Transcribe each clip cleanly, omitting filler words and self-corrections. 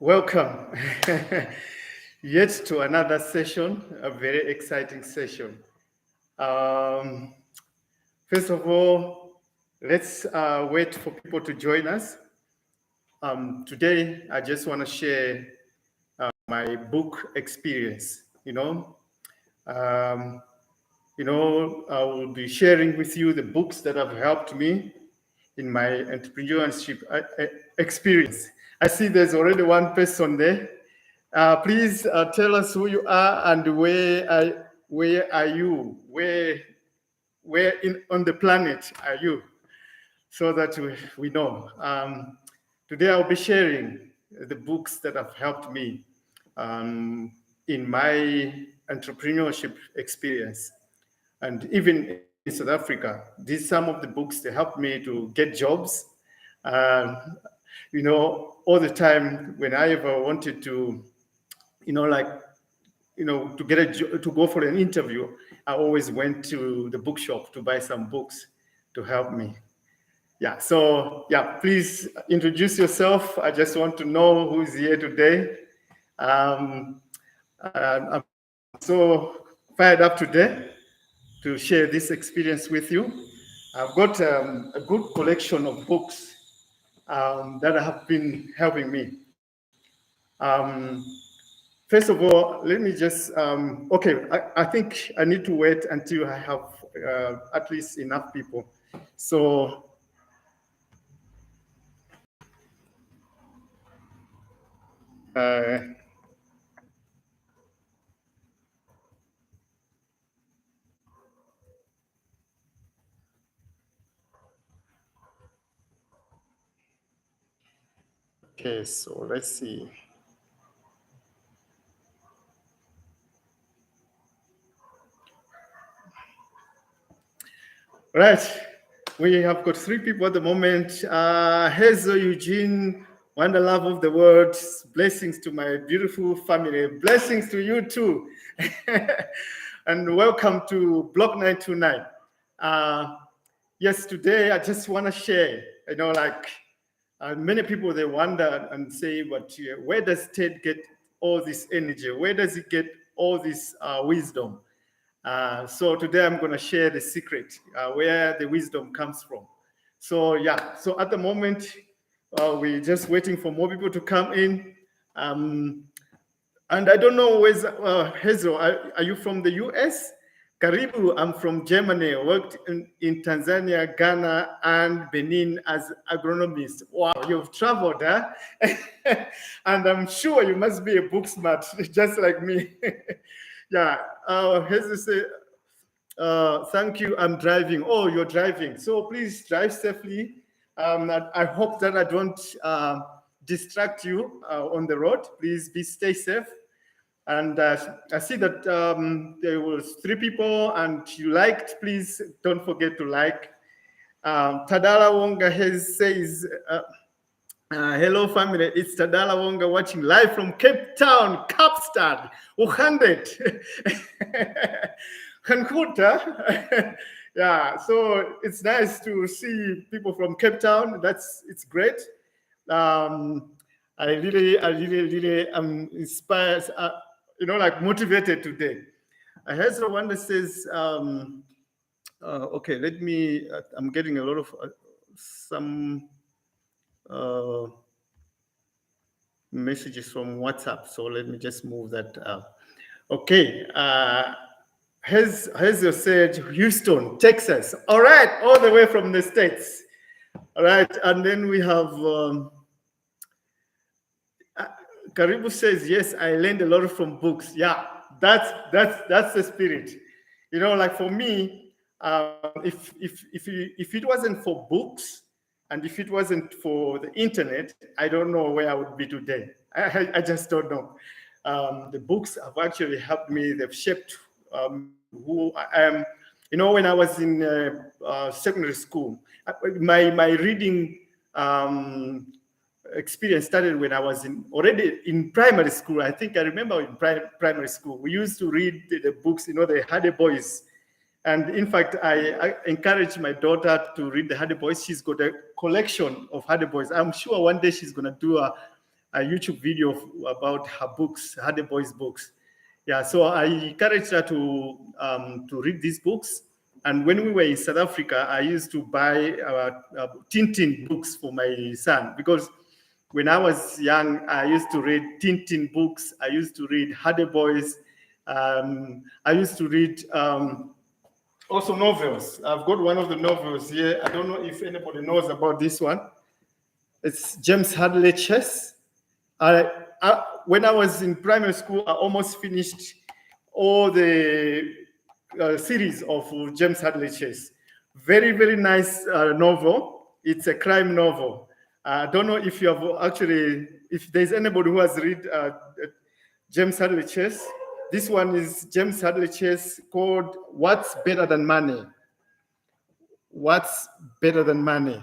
Welcome yet to another session, a very exciting session. Um, First of all, let's wait for people to join us. Today, I just want to share my book experience. Um, I will be sharing with you the books that have helped me in my entrepreneurship experience. I see there's already one person there. Please tell us who you are and where are you? Where on the planet are you? So that we know. Today I'll be sharing the books that have helped me in my entrepreneurship experience. And even in South Africa, these some of the books they helped me to get jobs. Uh, all the time when I ever wanted to, to go for an interview, I always went to the bookshop to buy some books to help me. Yeah, so please introduce yourself. I just want to know who's here today. I'm so fired up today to share this experience with you. I've got a good collection of books that have been helping me. First of all, let me just, I think I need to wait until I have at least enough people. So, okay, so let's see. Right, we have got 3 people at the moment. Hazel, Eugene, Wonder Love of the World. Blessings to my beautiful family. Blessings to you too. And welcome to Block 929. Yes, today I just want to share, many people, they wonder and say, but where does Ted get all this energy? Where does he get all this wisdom? So today I'm going to share the secret, where the wisdom comes from. So at the moment, we're just waiting for more people to come in. And I don't know, where's Hazel, are you from the US? Karibu, I'm from Germany. I worked in Tanzania, Ghana, and Benin as agronomist. Wow, you've traveled, huh? And I'm sure you must be a book smart, just like me. Yeah, Hazel said, thank you, I'm driving. Oh, you're driving. So please drive safely. I hope that I don't distract you on the road. Please stay safe. And I see that there was 3 people and you liked. Please don't forget to like. Tadala Wonga says, hello family, it's Tadala Wonga watching live from Cape Town, Kapstad, 100. Yeah, so it's nice to see people from Cape Town. It's great. I really am inspired, motivated today. I heard someone that says, okay, let me, I'm getting a lot of some messages from WhatsApp. So let me just move that up. Okay. Hazel said, Houston, Texas. All right, all the way from the States. All right, and then we have Karibu says, yes, I learned a lot from books. Yeah, that's the spirit. For me, if it wasn't for books and if it wasn't for the internet, I don't know where I would be today. I just don't know. The books have actually helped me. They've shaped who I am. When I was in secondary school, my reading experience started when I was already in primary school. I think I remember in primary school, we used to read the books, the Hardy Boys. And in fact, I encouraged my daughter to read the Hardy Boys. She's got a collection of Hardy Boys. I'm sure one day she's going to do a YouTube video about her books, her boys' books. Yeah, so I encouraged her to read these books. And when we were in South Africa, I used to buy Tintin books for my son, because when I was young, I used to read Tintin books. I used to read Hardy Boys. I used to read also novels. I've got one of the novels here. I don't know if anybody knows about this one. It's James Hadley Chase. When I was in primary school, I almost finished all the series of James Hadley Chase. Very, very nice novel. It's a crime novel. I don't know if you have actually, if there's anybody who has read James Hadley Chase. This one is James Hadley Chase, called What's Better Than Money? What's Better Than Money?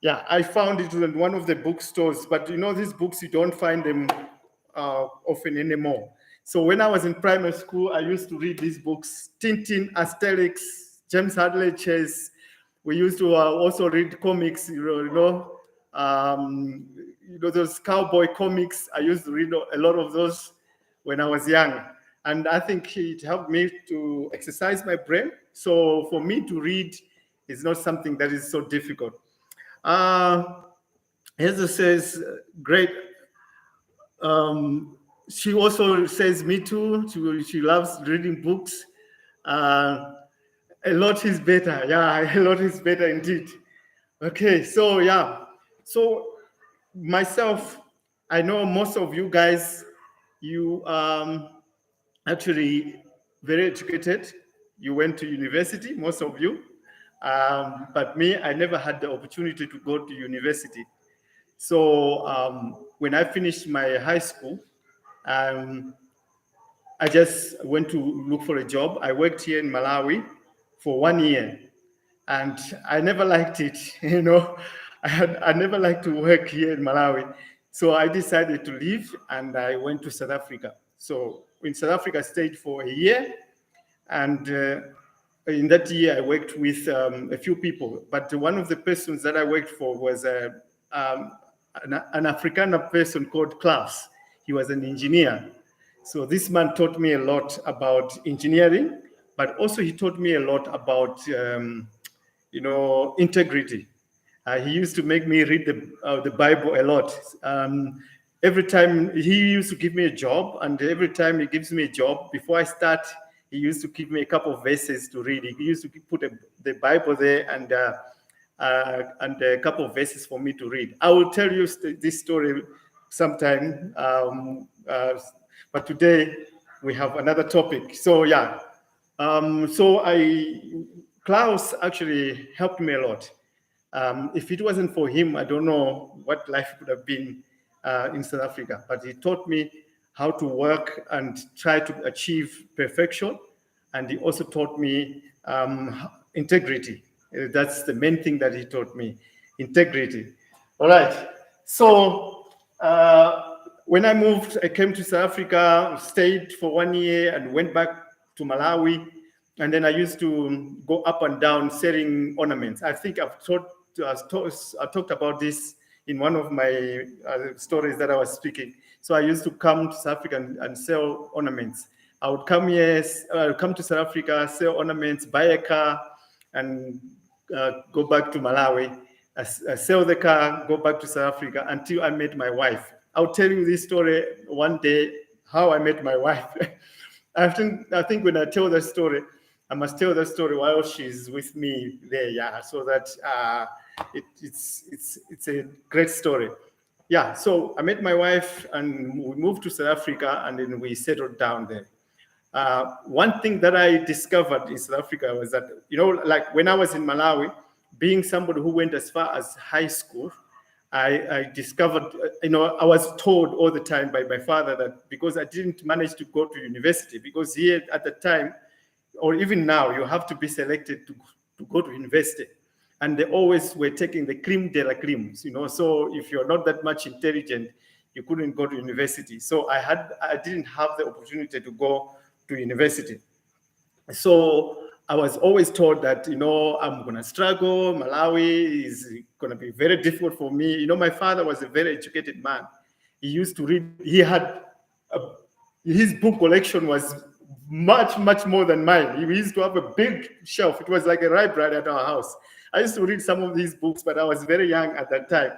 Yeah, I found it in one of the bookstores, but you know, these books, you don't find them often anymore. So when I was in primary school, I used to read these books, Tintin, Asterix, James Hadley Chase. We used to also read comics, those cowboy comics. I used to read a lot of those when I was young. And I think it helped me to exercise my brain. So for me to read is not something that is so difficult. Heather says, great. She also says, me too. She loves reading books. A lot is better. Yeah, a lot is better indeed. Okay, so yeah. So myself, I know most of you guys, you actually very educated. You went to university, most of you. But me, I never had the opportunity to go to university. So when I finished my high school, I just went to look for a job. I worked here in Malawi for 1 year, and I never liked it. I never liked to work here in Malawi. So I decided to leave, and I went to South Africa. So in South Africa, I stayed for a year, and in that year, I worked with a few people. But one of the persons that I worked for was an Afrikaner person called Klaus. He was an engineer. So this man taught me a lot about engineering, but also he taught me a lot about, integrity. He used to make me read the Bible a lot. Every time he used to give me a job, and every time he gives me a job, before I start, he used to give me a couple of verses to read. He used to put the Bible there and a couple of verses for me to read. I will tell you this story sometime, but today we have another topic. So yeah, Klaus actually helped me a lot. If it wasn't for him, I don't know what life would have been in South Africa. But he taught me how to work and try to achieve perfection. And he also taught me integrity. That's the main thing that he taught me, integrity. All right. So when I moved, I came to South Africa, stayed for 1 year, and went back to Malawi. And then I used to go up and down selling ornaments. I think I talked about this in one of my stories that I was speaking. So I used to come to South Africa and sell ornaments. I would come here, come to South Africa, sell ornaments, buy a car, and go back to Malawi. I sell the car, go back to South Africa until I met my wife. I'll tell you this story one day, how I met my wife. I think when I tell the story, I must tell the story while she's with me there, yeah, so that it's a great story. Yeah, so I met my wife and we moved to South Africa, and then we settled down there. One thing that I discovered in South Africa was that, like when I was in Malawi, being somebody who went as far as high school, I discovered, I was told all the time by my father that because I didn't manage to go to university, because here at the time, or even now, you have to be selected to go to university. And they always were taking the cream de la cream, so if you're not that much intelligent, you couldn't go to university. So I didn't have the opportunity to go to university. So I was always told that, I'm going to struggle. Malawi is going to be very difficult for me. My father was a very educated man. He used to read. He had his book collection was much more than mine. He used to have a big shelf. It was like a library at our house. I used to read some of these books, but I was very young at that time.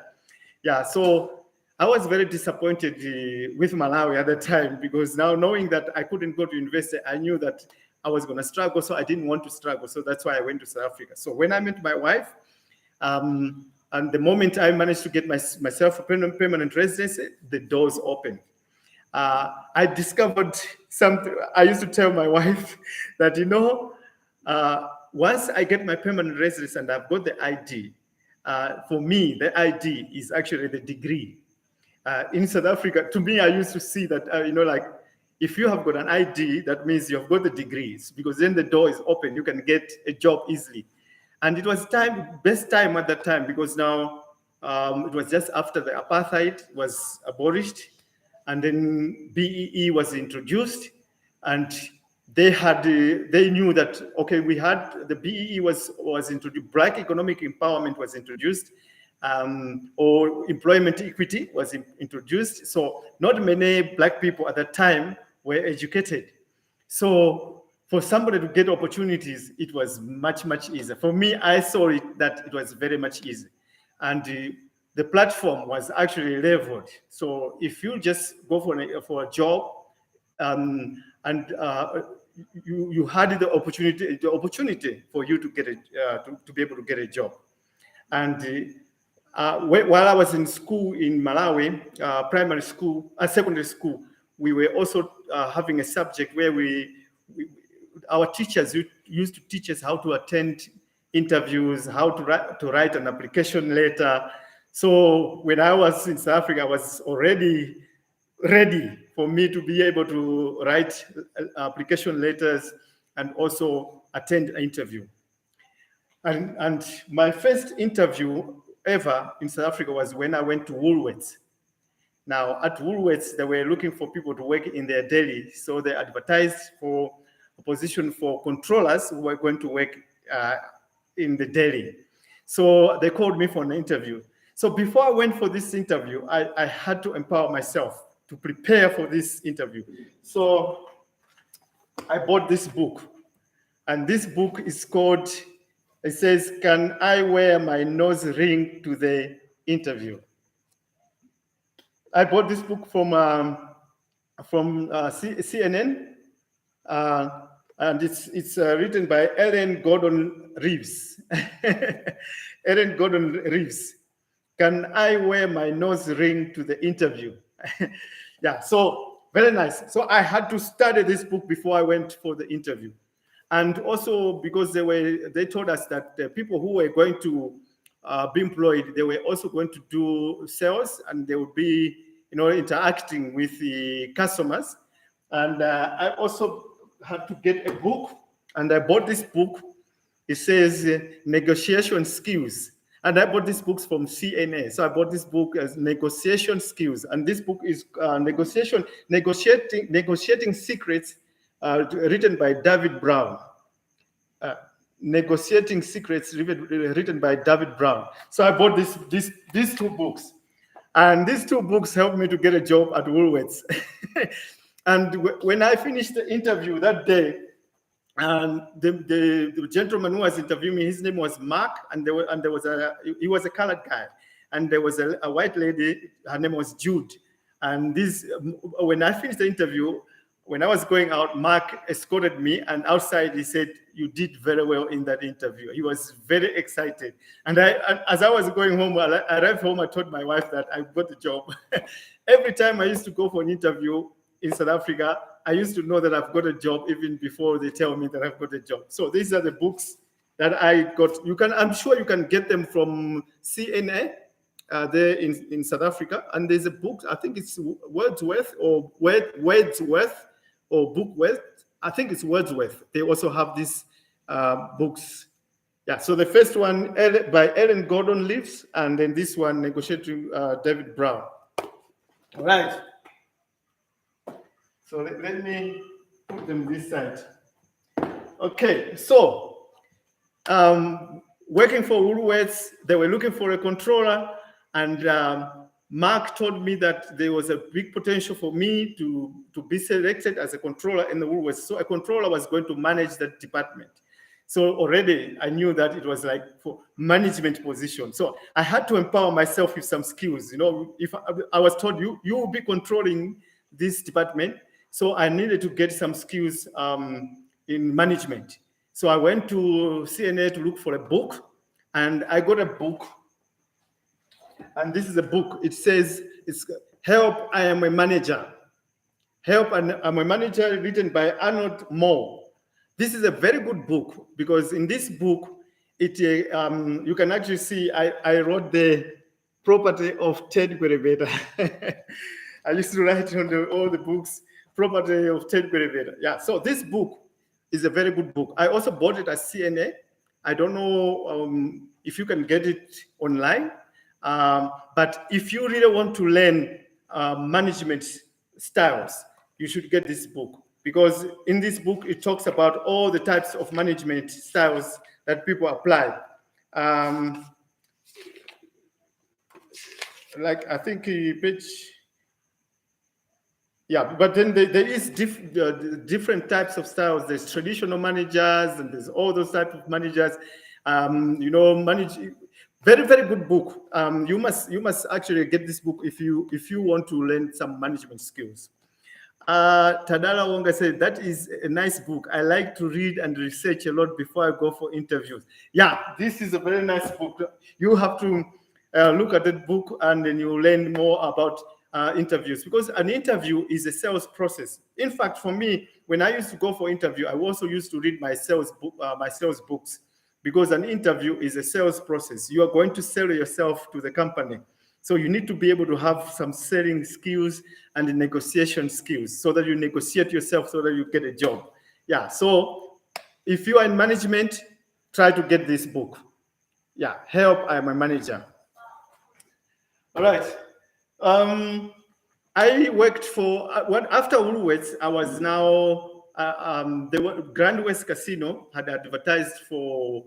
Yeah, so I was very disappointed with Malawi at the time, because now knowing that I couldn't go to university, I knew that I was going to struggle, so I didn't want to struggle. So that's why I went to South Africa. So when I met my wife, and the moment I managed to get myself a permanent residency, the doors opened. I discovered something. I used to tell my wife that, once I get my permanent residence and I've got the ID, for me, the ID is actually the degree. In South Africa, to me, I used to see that, like, if you have got an ID, that means you've got the degrees, because then the door is open. You can get a job easily. And it was best time at that time, because now it was just after the apartheid was abolished, and then BEE was introduced, and they knew that, okay, we had the BEE was introduced, Black economic empowerment was introduced, or employment equity was introduced. So not many Black people at that time were educated. So for somebody to get opportunities, it was much easier. For me, I saw that it was very much easier. And the platform was actually leveled. So if you just go for a job, and you had the opportunity for you to get to be able to get a job. And while I was in school in Malawi, primary school, secondary school, we were also having a subject where our teachers used to teach us how to attend interviews, how to write an application letter. So when I was in South Africa, I was already ready for me to be able to write application letters and also attend an interview. And my first interview ever in South Africa was when I went to Woolworths. Now, at Woolworths, they were looking for people to work in their deli. So they advertised for a position for controllers who were going to work in the deli. So they called me for an interview. So before I went for this interview, I had to empower myself to prepare for this interview. So I bought this book. And this book is called, it says, "Can I wear my nose ring to the interview?" I bought this book from CNN, and it's written by Ellen Gordon Reeves. Ellen Gordon Reeves. "Can I wear my nose ring to the interview?" Yeah, so very nice. So I had to study this book before I went for the interview. And also because they told us that the people who were going to be employed, they were also going to do sales, and they would be, interacting with the customers. And I also had to get a book, and I bought this book. It says negotiation skills. And I bought this book from CNA. So I bought this book as negotiation skills. And this book is negotiating secrets, written by David Brown. Negotiating Secrets, written by David Brown. So I bought these two books. And these two books helped me to get a job at Woolworths. And when I finished the interview that day, and the gentleman who was interviewing me, his name was Mark, and he was a colored guy. And there was a white lady, her name was Jude. And when I finished the interview, when I was going out, Mark escorted me, and outside he said, "You did very well in that interview." He was very excited. And as I was going home, I arrived home, I told my wife that I got the job. Every time I used to go for an interview in South Africa, I used to know that I've got a job even before they tell me that I've got a job. So these are the books that I got. I'm sure you can get them from CNA. There in South Africa, and there's a book, I think it's Wordsworth or Bookworth. I think it's Wordsworth. They also have these books. Yeah, so the first one by Ellen Gordon Reeves, and then this one, Negotiating, David Brown. All right. So let me put them this side. Okay, so working for Woolworths, they were looking for a controller, and Mark told me that there was a big potential for me to be selected as a controller in the Woolworths. So a controller was going to manage that department. So already I knew that it was like for management position. So I had to empower myself with some skills. You know, if I was told you will be controlling this department, so I needed to get some skills in management. So I went to CNA to look for a book, and I got a book. And this is a book. It says, it's Help, I Am a Manager. Help, I'm a Manager, written by Arnold Moore. This is a very good book because in this book, you can actually see I wrote the property of Ted Guerrero. I used to write on all the books, property of Ted Guerrero. Yeah, so this book is a very good book. I also bought it at CNA. I don't know if you can get it online. But if you really want to learn management styles, you should get this book, because in this book, it talks about all the types of management styles that people apply. Like I think page, yeah, but then there is different types of styles. There's traditional managers, and there's all those types of managers. You know, very, very good book. You must actually get this book if you want to learn some management skills. Tadala Wonga said, that is a nice book. I like to read and research a lot before I go for interviews. Yeah, this is a very nice book. You have to look at that book, and then you learn more about interviews, because an interview is a sales process. In fact, for me, when I used to go for interview, I also used to read my sales books, because an interview is a sales process. You are going to sell yourself to the company. So you need to be able to have some selling skills and negotiation skills so that you negotiate yourself so that you get a job. Yeah, so if you are in management, try to get this book. Yeah, Help, I Am a Manager. All right. I worked for, after Woolworths, I was now, Grand West Casino had advertised for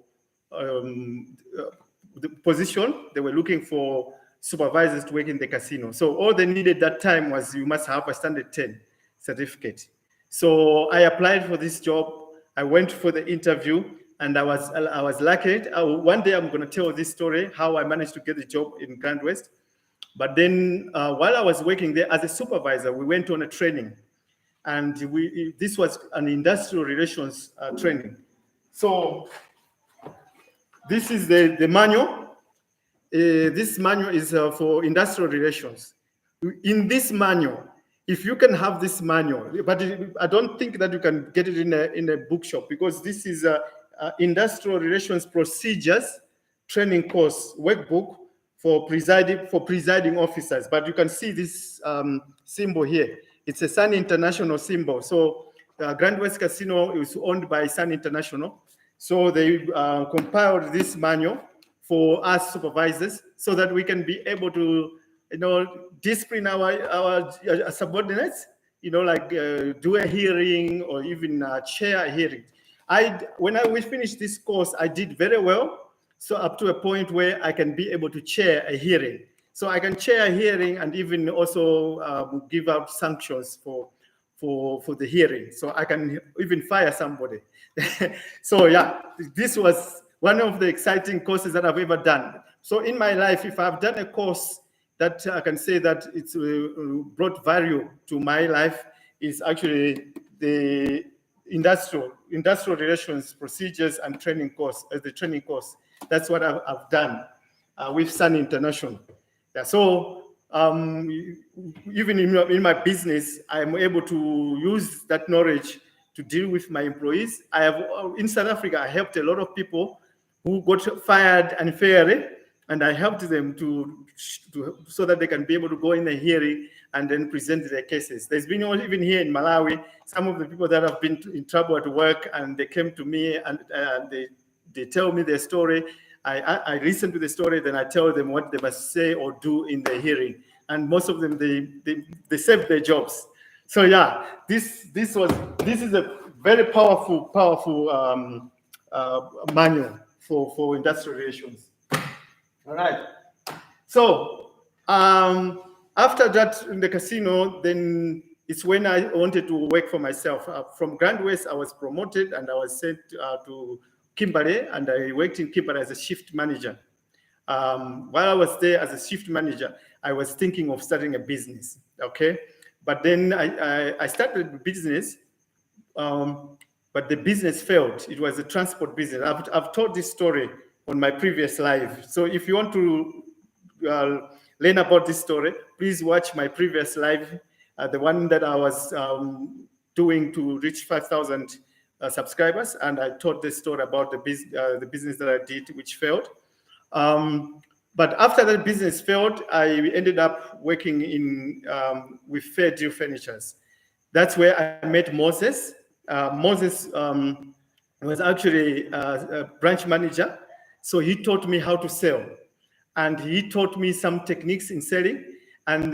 the position. They were looking for supervisors to work in the casino. So all they needed that time was you must have a standard 10 certificate. So I applied for this job. I went for the interview, and I was lucky. One day I'm going to tell this story, how I managed to get the job in Grand West. But then while I was working there as a supervisor, we went on a training, and this was an industrial relations training. So this is the manual. This manual is for industrial relations. In this manual, if you can have this manual, but I don't think that you can get it in a bookshop, because this is a industrial relations procedures training course workbook for presiding officers. But you can see this symbol here. It's a Sun International symbol. So Grand West Casino is owned by Sun International. So they compiled this manual for us supervisors so that we can be able to, discipline our subordinates, like do a hearing or even chair a hearing. When we finished this course, I did very well. So up to a point where I can be able to chair a hearing. So I can chair a hearing and even also give out sanctions for the hearing. So I can even fire somebody. So yeah, this was one of the exciting courses that I've ever done. So in my life, if I've done a course that I can say that it's brought value to my life, is actually the industrial relations procedures and training course, the training course. That's what I've done with Sun International. Yeah, so even in my business, I'm able to use that knowledge to deal with my employees. In South Africa, I helped a lot of people who got fired unfairly, and I helped them so that they can be able to go in a hearing and then present their cases. There's been, even here in Malawi, some of the people that have been in trouble at work, and they came to me and they tell me their story. I listen to the story, then I tell them what they must say or do in the hearing. And most of them, they saved their jobs. So yeah, this is a very powerful manual for industrial relations. All right. So After that, in the casino, then it's when I wanted to work for myself. From Grand West, I was promoted and I was sent to Kimberley, and I worked in Kimberley as a shift manager. While I was there as a shift manager, I was thinking of starting a business. Okay, but then I started the business, but the business failed. It was a transport business. I've told this story on my previous live. So if you want to learn about this story, please watch my previous live, the one that I was doing to reach 5,000 subscribers. And I told this story about the business that I did, which failed. But after that business failed, I ended up working with Fair Deal Furnitures. That's where I met Moses. Moses was actually a branch manager, so he taught me how to sell, and he taught me some techniques in selling, and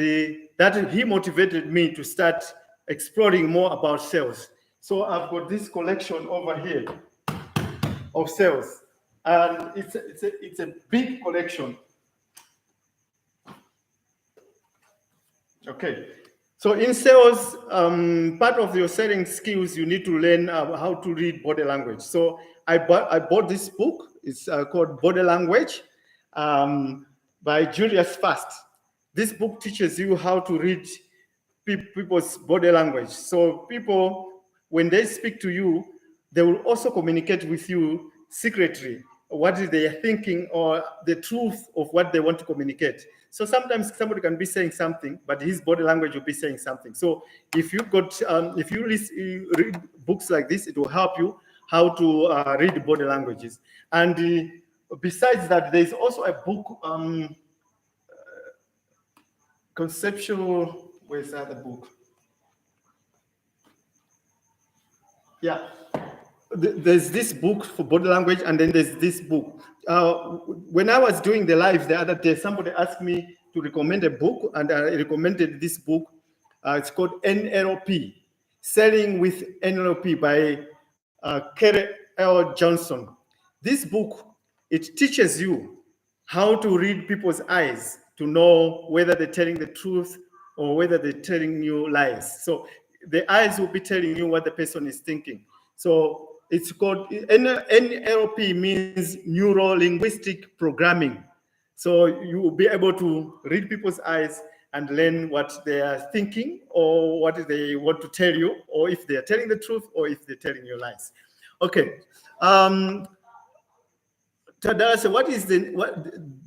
that he motivated me to start exploring more about sales. So I've got this collection over here of sales, and it's a big collection. Okay, so in sales, part of your selling skills, you need to learn how to read body language. So I bought this book. It's called Body Language by Julius Fast. This book teaches you how to read people's body language. So people, when they speak to you, they will also communicate with you secretly what they are thinking or the truth of what they want to communicate. So sometimes somebody can be saying something, but his body language will be saying something. So if you read books like this, it will help you how to read body languages. And besides that, there's also a book, conceptual. Where's the other book? Yeah. There's this book for body language, and then there's this book. When I was doing the live the other day, somebody asked me to recommend a book, and I recommended this book. It's called NLP, Selling with NLP by Kerry L. Johnson. This book, it teaches you how to read people's eyes to know whether they're telling the truth or whether they're telling you lies. So the eyes will be telling you what the person is thinking. So it's called NLP, means neuro-linguistic programming. So you will be able to read people's eyes and learn what they are thinking or what they want to tell you, or if they are telling the truth or if they're telling you lies. Okay. Tadasa,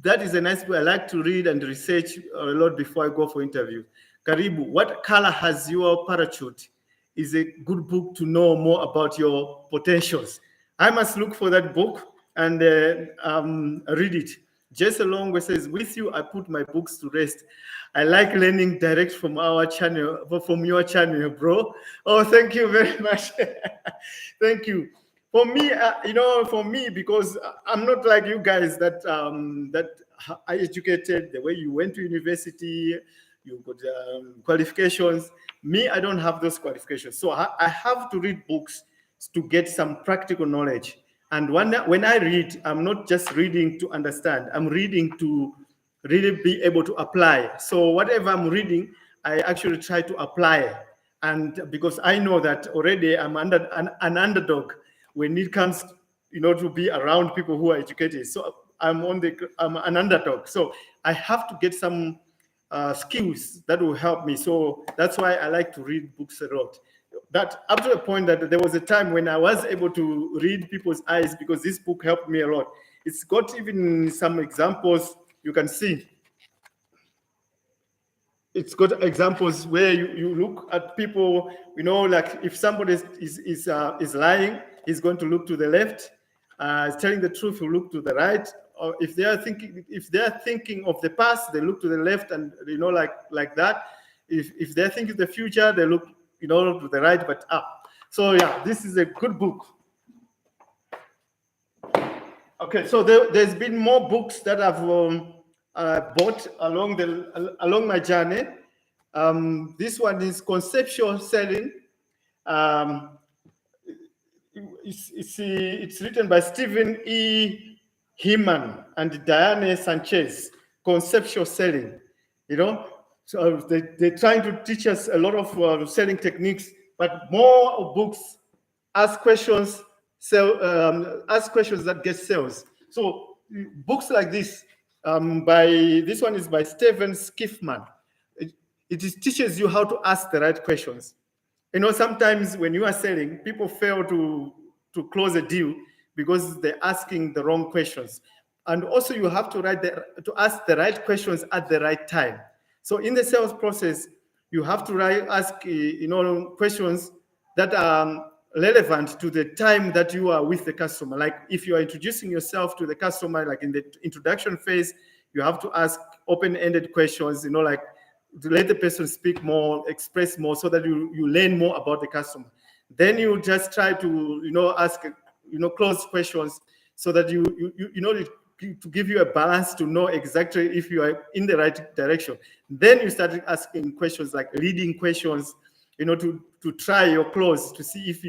that is a nice book. I like to read and research a lot before I go for interview. Karibu, what color has your parachute? Is a good book to know more about your potentials. I must look for that book and read it. Jesse Longwe says, with you, I put my books to rest. I like learning direct from our channel, from your channel, bro. Oh, thank you very much. Thank you. For me, because I'm not like you guys that are educated the way you went to university, you got qualifications. Me, I don't have those qualifications. So I have to read books to get some practical knowledge. And when I read, I'm not just reading to understand. I'm reading to really be able to apply. So whatever I'm reading, I actually try to apply. And because I know that already I'm an underdog when it comes, to be around people who are educated. So I'm an underdog. So I have to get some skills that will help me. So that's why I like to read books a lot. That up to a point that there was a time when I was able to read people's eyes because this book helped me a lot. It's got even some examples you can see. It's got examples where you look at people, like if somebody is lying, he's going to look to the left. Telling the truth, you look to the right. Or if they are thinking of the past, they look to the left, and like that. If they're thinking the future, they look to the right, but up. So yeah, this is a good book. Okay, so there's been more books that I've bought along my journey. This one is Conceptual Selling. It's written by Stephen E. Heman and Diane Sanchez. Conceptual Selling. So they're trying to teach us a lot of selling techniques, but more books, ask questions, ask questions that get sales. So books like this, this one is by Steven Skiffman. It teaches you how to ask the right questions. Sometimes when you are selling, people fail to close a deal because they're asking the wrong questions. And also you have to ask the right questions at the right time. So in the sales process, you have to ask questions that are relevant to the time that you are with the customer. Like if you are introducing yourself to the customer, like in the introduction phase, you have to ask open-ended questions, like to let the person speak more, express more, so that you learn more about the customer. Then you just try to ask close questions, so that to give you a balance to know exactly if you are in the right direction. Then you start asking questions like leading questions, to try your close, to see if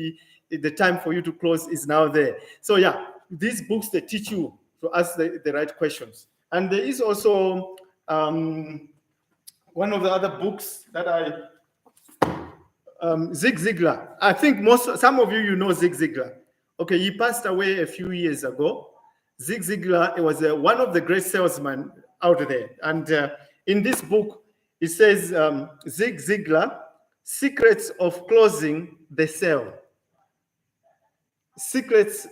the time for you to close is now there. So yeah, these books, they teach you to ask the right questions. And there is also one of the other books that Zig Ziglar. I think some of you know Zig Ziglar. Okay, he passed away a few years ago. Zig Ziglar was one of the great salesmen out there. And in this book, it says, Zig Ziglar, Secrets of Closing the Sale. Secrets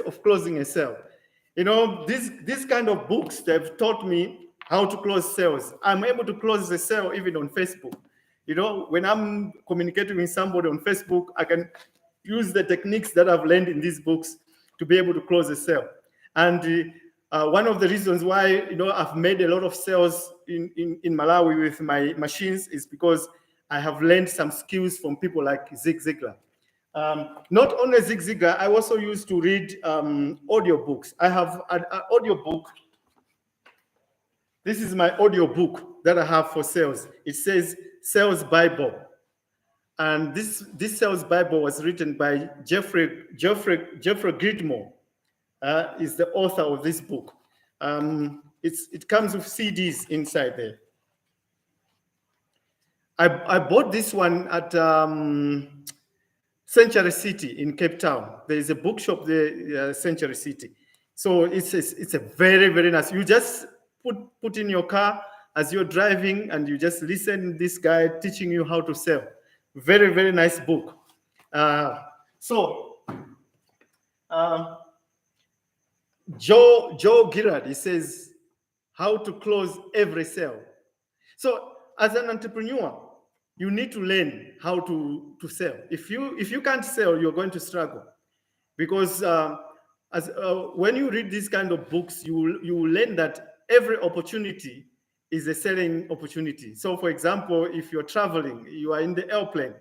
of Closing a Sale. These kind of books, they've taught me how to close sales. I'm able to close the sale even on Facebook. When I'm communicating with somebody on Facebook, I can use the techniques that I've learned in these books to be able to close a sale. And one of the reasons why I've made a lot of sales in Malawi with my machines is because I have learned some skills from people like Zig Ziglar. Not only Zig Ziglar, I also used to read audio books. I have an audio book. This is my audio book that I have for sales. It says Sales Bible. And this Sales Bible was written by Jeffrey Gridmore. Is the author of this book. It comes with CDs inside there. I bought this one at Century City in Cape Town. There is a bookshop there, Century City. So it's a very, very nice. You just put in your car as you're driving, and you just listen to this guy teaching you how to sell. Very, very nice book. Joe Girard, he says, how to close every sale. So as an entrepreneur, you need to learn how to sell. If you can't sell, you're going to struggle, because when you read these kind of books, you will learn that every opportunity is a selling opportunity. So for example, if you're traveling, you are in the airplane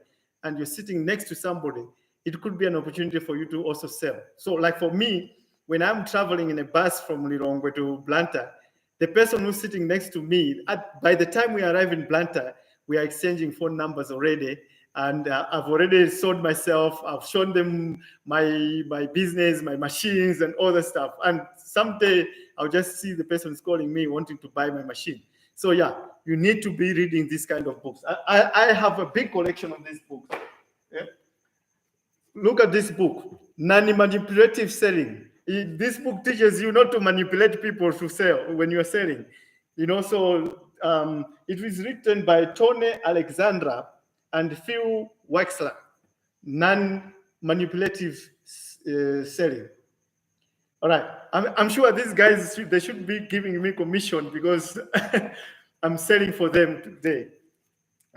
and you're sitting next to somebody, it could be an opportunity for you to also sell. So like for me, when I'm traveling in a bus from Lilongwe to Blantyre, the person who's sitting next to me, by the time we arrive in Blantyre, we are exchanging phone numbers already. And I've already sold myself. I've shown them my business, my machines, and all the stuff. And someday I'll just see the person is calling me wanting to buy my machine. So yeah, you need to be reading these kind of books. I have a big collection of these books. Yeah? Look at this book, Non-Manipulative Selling. This book teaches you not to manipulate people to sell when you're selling. So it was written by Tony Alexandra and Phil Wexler, Non-Manipulative Selling. All right, I'm sure these guys, they should be giving me commission because I'm selling for them today.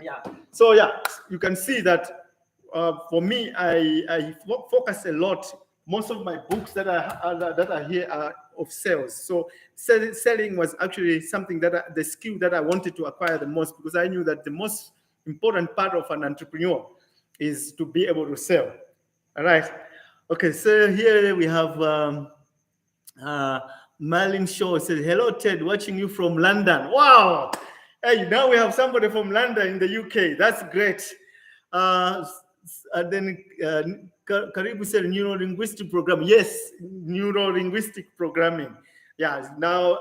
Yeah. So yeah, you can see that for me, I focus a lot. Most of my books that are here are of sales. So selling was actually something the skill that I wanted to acquire the most, because I knew that the most important part of an entrepreneur is to be able to sell. All right. Okay. So here we have Marlene Shaw says, "Hello, Ted, watching you from London." Wow. Hey, now we have somebody from London in the UK. That's great. And then Karibu said neuro-linguistic programming. Yes, neuro-linguistic programming. Yeah, now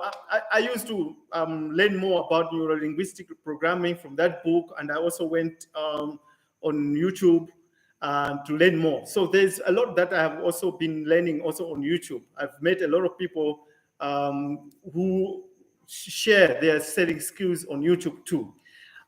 I used to learn more about neurolinguistic programming from that book, and I also went on YouTube to learn more. So there's a lot that I have also been learning also on YouTube. I've met a lot of people who share their selling skills on YouTube too.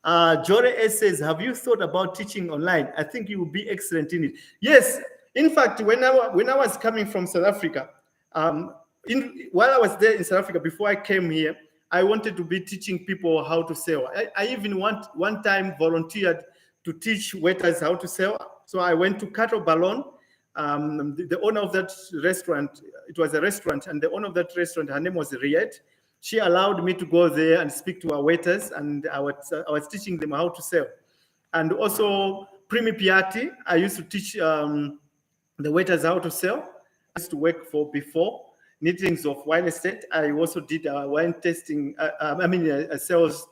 Jore S says, have you thought about teaching online? I think you will be excellent in it. Yes, in fact, when I was coming from South Africa, while I was there in South Africa, before I came here, I wanted to be teaching people how to sell. I even one time volunteered to teach waiters how to sell. So I went to Cattle Ballon. The owner of that restaurant, it was a restaurant, and the owner of that restaurant, her name was Riet. She allowed me to go there and speak to our waiters, and I was teaching them how to sell. And also, Primi Piatti, I used to teach the waiters how to sell. I used to work for before meetings of wine estate. I also did wine testing. A sales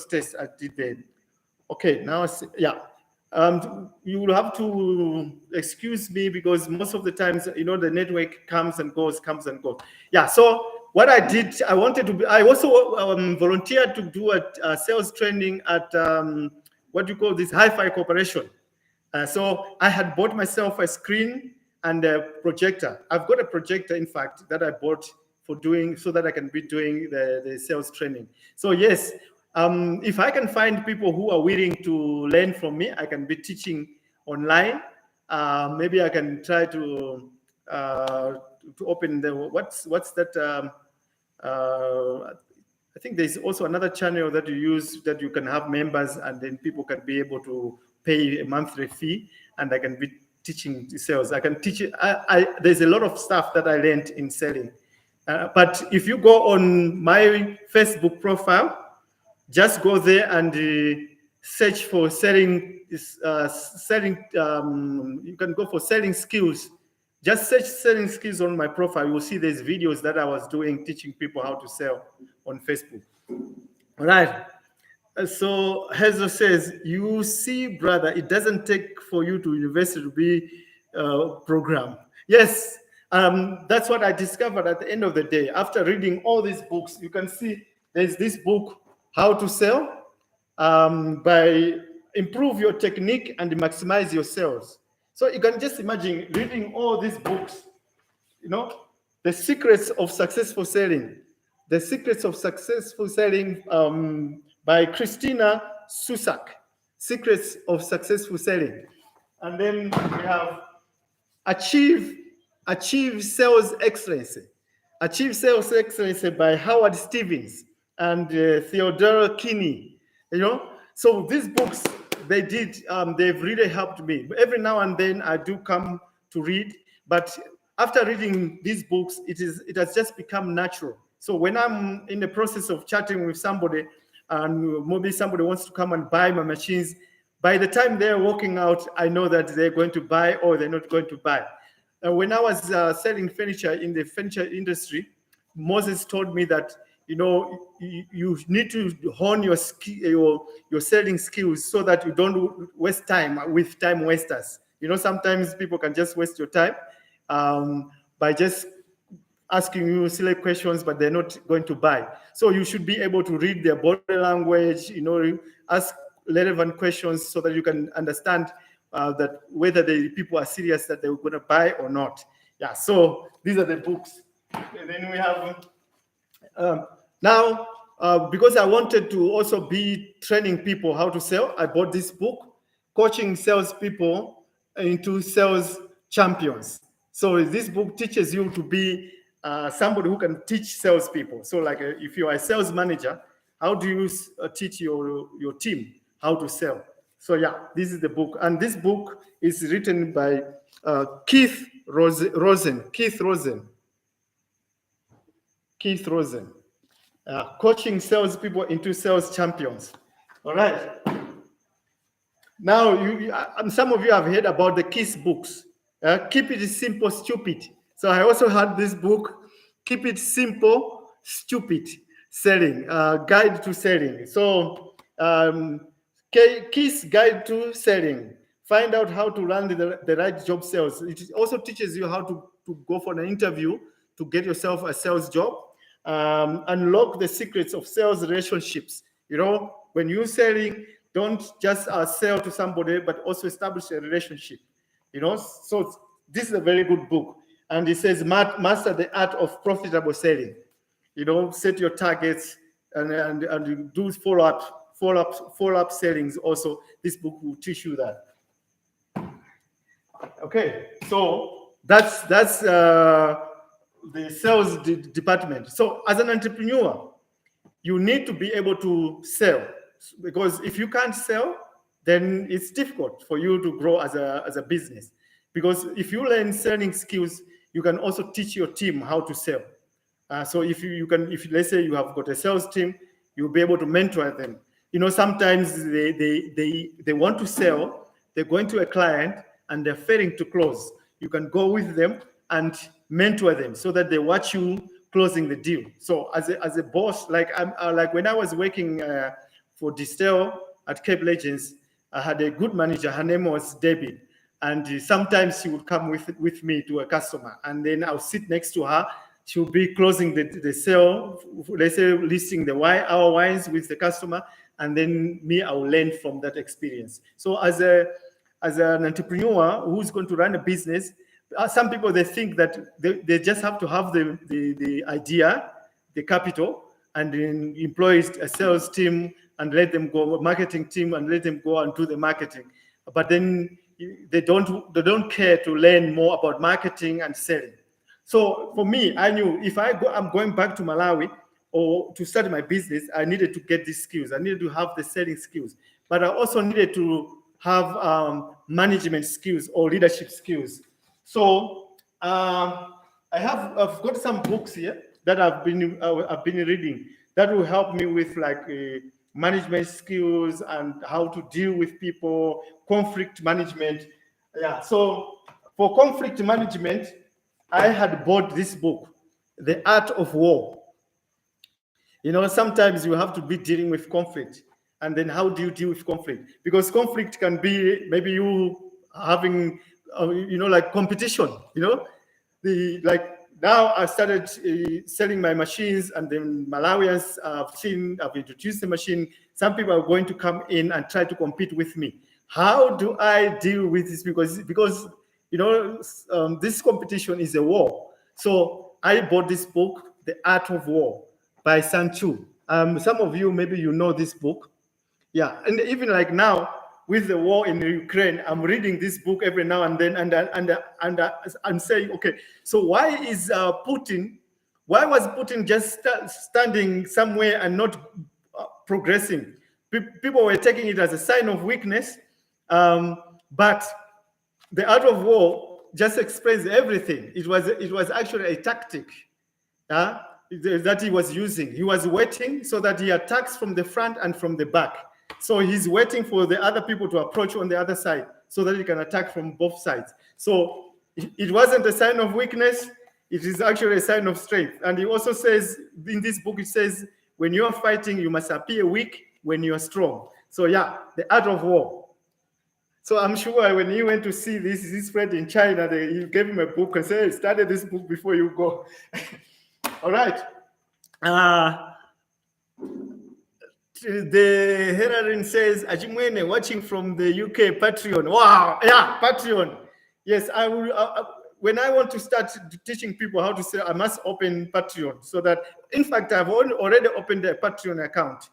test. I did there. Okay, now yeah. You will have to excuse me because most of the times, the network comes and goes. Yeah. So what I did, I also volunteered to do a sales training at what do you call this, Hi-Fi Corporation. So I had bought myself a screen and a projector. I've got a projector, in fact, that I bought so that I can be doing the sales training. So yes, if I can find people who are willing to learn from me, I can be teaching online. Maybe I can try to open what's that? I think there's also another channel that you use that you can have members, and then people can be able to pay a monthly fee, and I can be teaching sales. I can teach it. There's a lot of stuff that I learned in selling. But if you go on my Facebook profile, just go there and search for selling. You can go for selling skills. Just search selling skills on my profile. You'll see there's videos that I was doing teaching people how to sell on Facebook. All right. So Hazel says, you see, brother, it doesn't take for you to university to be programmed. Yes, that's what I discovered at the end of the day. After reading all these books, you can see there's this book, How to Sell, by Improve Your Technique and Maximize Your Sales. So you can just imagine reading all these books, The Secrets of Successful Selling. The Secrets of Successful Selling by Christina Susak. Secrets of Successful Selling. And then we have Achieve Sales Excellence. Achieve Sales Excellence by Howard Stevens and Theodore Kinney. So these books, they've really helped me. Every now and then I do come to read, but after reading these books, it has just become natural. So when I'm in the process of chatting with somebody, and maybe somebody wants to come and buy my machines, by the time they're walking out, I know that they're going to buy or they're not going to buy. When I was selling furniture in the furniture industry, Moses told me that you need to hone your selling skills so that you don't waste time with time wasters. Sometimes people can just waste your time by just asking you silly questions, but they're not going to buy. So you should be able to read their body language, ask relevant questions so that you can understand that whether the people are serious that they're going to buy or not. Yeah, so these are the books. And then we have now, because I wanted to also be training people how to sell, I bought this book, Coaching Salespeople into Sales Champions. So this book teaches you to be somebody who can teach salespeople. So like if you are a sales manager, how do you teach your team how to sell? So yeah, this is the book. And this book is written by Keith Rosen. Coaching salespeople into sales champions. All right. Now, some of you have heard about the KISS books. Keep it simple, stupid. So I also had this book, Keep It Simple, Stupid, Selling, Guide to Selling. So KISS Guide to Selling. Find out how to run the right job sales. It also teaches you how to go for an interview to get yourself a sales job. Unlock the secrets of sales relationships. When you're selling, don't just sell to somebody, but also establish a relationship. So this is a very good book. And it says, master the art of profitable selling. Set your targets and do follow-up sellings also. This book will teach you that. Okay, so that's the sales department. So as an entrepreneur, you need to be able to sell, because if you can't sell, then it's difficult for you to grow as a business. Because if you learn selling skills, you can also teach your team how to sell. So if let's say you have got a sales team, you'll be able to mentor them. Sometimes they want to sell, they're going to a client and they're failing to close. You can go with them and mentor them so that they watch you closing the deal. So as a boss, like when I was working for Distel at Cape Legends, I had a good manager. Her name was Debbie, and sometimes she would come with me to a customer, and then I'll sit next to her. She will be closing the sale, let's say listing our wines with the customer, and then me, I will learn from that experience. So as an entrepreneur who's going to run a business, some people, they think that they just have to have the idea, the capital, and then employ a sales team and let them go, a marketing team, and let them go and do the marketing. But then they don't care to learn more about marketing and selling. So for me, I knew if I'm going back to Malawi or to start my business, I needed to get these skills. I needed to have the selling skills, but I also needed to have management skills or leadership skills. So I've got some books here that I've been reading that will help me with management skills and how to deal with people, conflict management. Yeah. So for conflict management, I had bought this book, The Art of War. Sometimes you have to be dealing with conflict. And then how do you deal with conflict? Because conflict can be maybe you having, competition, now I started selling my machines, and then Malawians I've introduced the machine. Some people are going to come in and try to compete with me. How do I deal with this? Because this competition is a war. So I bought this book, The Art of War by Sanchu. Some of you, maybe you know this book. Yeah, and even like now with the war in Ukraine, I'm reading this book every now and then, and I'm saying, okay, so why was Putin just standing somewhere and not progressing? People were taking it as a sign of weakness, but the Art of War just explains everything. It was actually a tactic that he was using. He was waiting so that he attacks from the front and from the back. So he's waiting for the other people to approach on the other side so that he can attack from both sides. So it wasn't a sign of weakness. It is actually a sign of strength. And he also says, in this book, it says, when you are fighting, you must appear weak when you are strong. So yeah, the Art of War. So I'm sure when he went to see this friend in China, he gave him a book and said, study this book before you go. All right. The heroine says, Ajimwene, watching from the UK, Patreon. Wow, yeah, Patreon. Yes, I will. When I want to start teaching people how to sell, I must open Patreon. So that, in fact, I've already opened a Patreon account,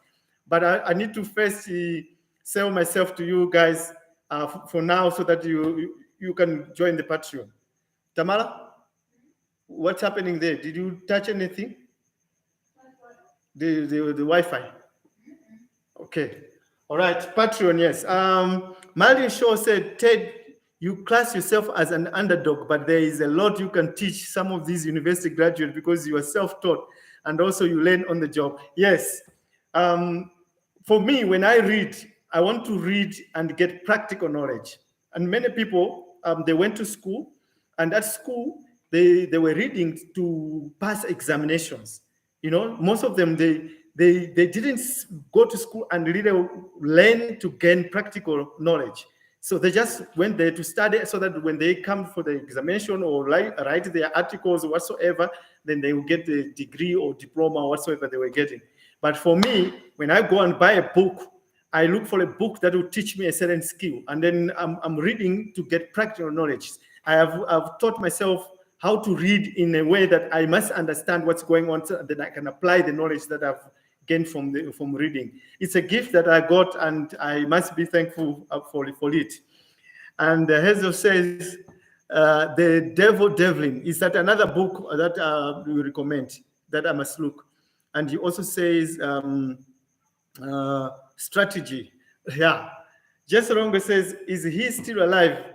but I need to first sell myself to you guys for now, so that you can join the Patreon. Tamara, what's happening there? Did you touch anything? The Wi-Fi. Okay. All right. Patreon, yes. Martin Shaw said, Ted, you class yourself as an underdog, but there is a lot you can teach some of these university graduates because you are self-taught and also you learn on the job. Yes. For me, when I read, I want to read and get practical knowledge. And many people, they went to school, and at school, they were reading to pass examinations. Most of them, they didn't go to school and really learn to gain practical knowledge. So they just went there to study so that when they come for the examination or write their articles or whatsoever, then they will get the degree or diploma or whatsoever they were getting. But for me, when I go and buy a book, I look for a book that will teach me a certain skill. And then I'm reading to get practical knowledge. I've taught myself how to read in a way that I must understand what's going on so that I can apply the knowledge that I've gained from reading. It's a gift that I got, and I must be thankful for it. And Hazel says, The Devil Devlin, is that another book that we recommend that I must look? And he also says, Strategy. Yeah. Jesse Rongo says, is he still alive?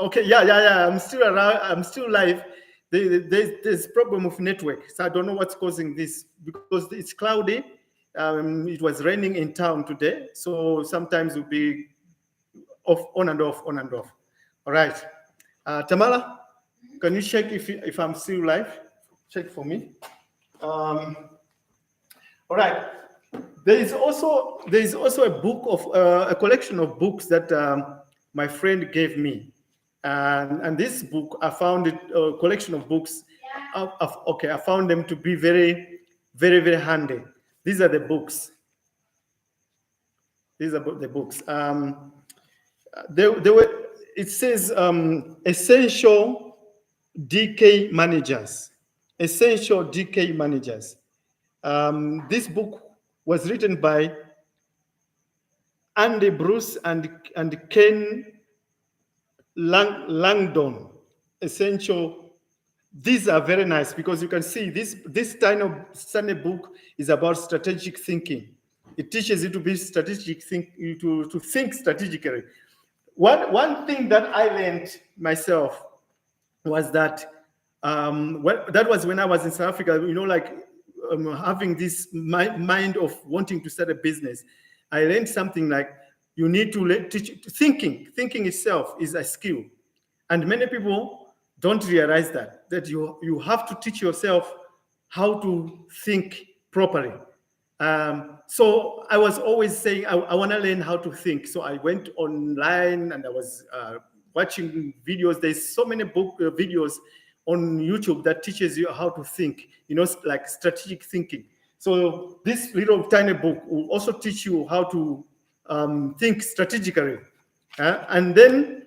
Okay, yeah. I'm still around. I'm still alive. There's problem of network, so I don't know what's causing this because it's cloudy. It was raining in town today, so sometimes it'll be off, on and off. All right, Tamara, can you check if I'm still live? Check for me. All right. There is also a book of a collection of books that my friend gave me, and this book I found it a collection of books. I found them to be very, very, very handy. These are the books. These are the books. It says essential DK managers. Essential DK managers. This book was written by Andy Bruce and Ken Langdon. Essential. These are very nice because you can see this tiny book is about strategic thinking. It teaches you to be strategic, to think strategically. One thing that I learned myself was that that was when I was in South Africa. Having this mind of wanting to start a business, I learned something like you need to teach thinking. Thinking itself is a skill, and many people don't realize that you have to teach yourself how to think properly. So I was always saying I want to learn how to think. So I went online and I was watching videos. There's so many videos on YouTube that teaches you how to think, like strategic thinking. So this little tiny book will also teach you how to think strategically. And then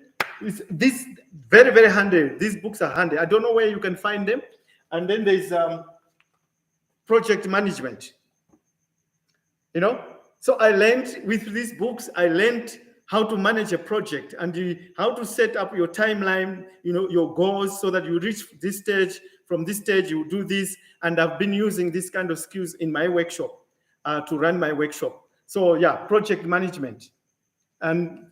this very, very handy. These books are handy. I don't know where you can find them. And then there's project management. So I learned with these books, I learned how to manage a project and how to set up your timeline, your goals so that you reach this stage. From this stage, you do this. And I've been using this kind of skills in my workshop to run my workshop. So yeah, project management and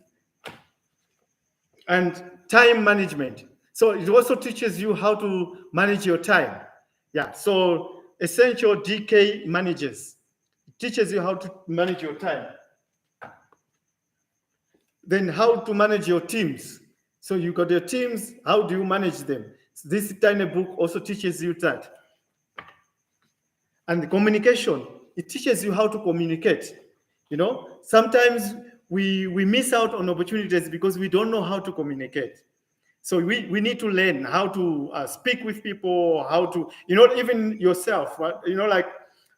time management. So it also teaches you how to manage your time. Yeah, so essential DK managers. It teaches you how to manage your time. Then how to manage your teams. So you got your teams, how do you manage them? So this tiny book also teaches you that. And the communication, it teaches you how to communicate. Sometimes we miss out on opportunities because we don't know how to communicate. So we need to learn how to speak with people, how to, even yourself, right?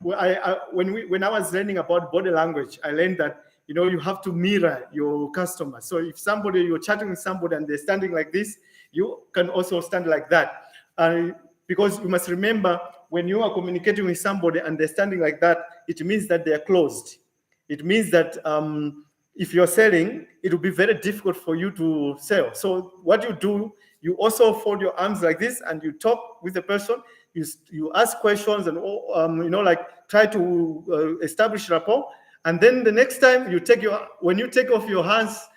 When I was learning about body language, I learned that, you have to mirror your customer. So if you're chatting with somebody and they're standing like this, you can also stand like that. Because you must remember, when you are communicating with somebody and they're standing like that, it means that they're closed. It means that if you're selling, it will be very difficult for you to sell. So what you do, you also fold your arms like this and you talk with the person. You ask questions and try to establish rapport. And then the next time when you take off your hands,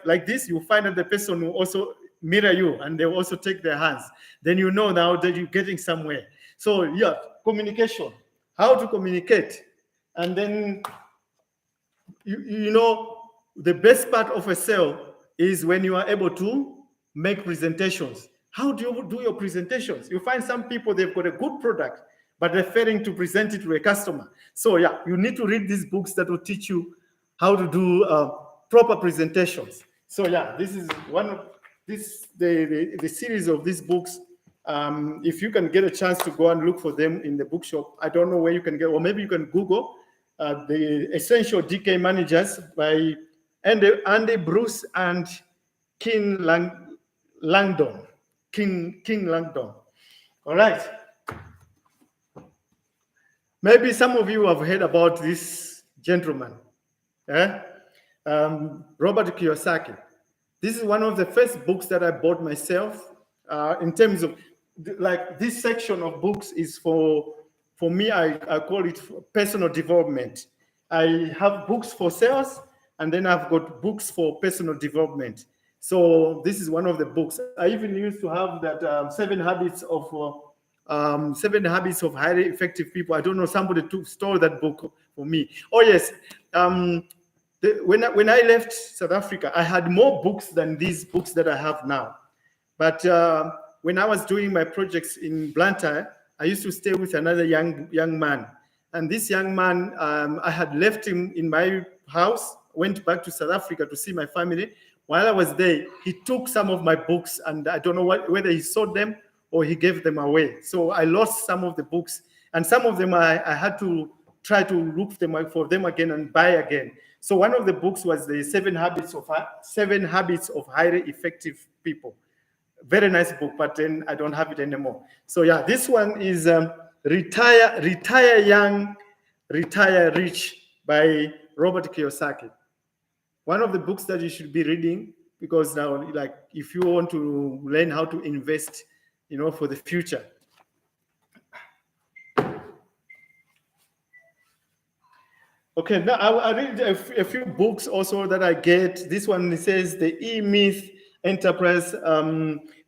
like this, you find that the person will also mirror you and they will also take their hands. Then now that you're getting somewhere. So yeah, communication, how to communicate. And then, the best part of a sale is when you are able to make presentations. How do you do your presentations? You find some people, they've got a good product, but they're failing to present it to a customer. So yeah, you need to read these books that will teach you how to do proper presentations. So yeah, this is one of the series of these books. If you can get a chance to go and look for them in the bookshop, I don't know where you can get, or maybe you can Google the Essential DK Managers by Andy Bruce and Langdon. King Langdon. All right. Maybe some of you have heard about this gentleman, Robert Kiyosaki. This is one of the first books that I bought myself. In terms of, like, this section of books is for me, I call it personal development. I have books for sales, and then I've got books for personal development. So this is one of the books. I even used to have that 7 Habits of Highly Effective People. I don't know, somebody stole that book for me. Oh yes, when I left South Africa, I had more books than these books that I have now. But when I was doing my projects in Blantyre, I used to stay with another young man. And this young man, I had left him in my house, went back to South Africa to see my family. While I was there, he took some of my books, and I don't know whether he sold them or he gave them away. So I lost some of the books, and some of them I had to try to look for them again and buy again. So one of the books was the 7 Habits of Highly Effective People. Very nice book, but then I don't have it anymore. So yeah, this one is Retire Young, Retire Rich by Robert Kiyosaki. One of the books that you should be reading, because now, like, if you want to learn how to invest, for the future. Okay, now I read a few books also that I get. This one says the E-Myth Enterprise.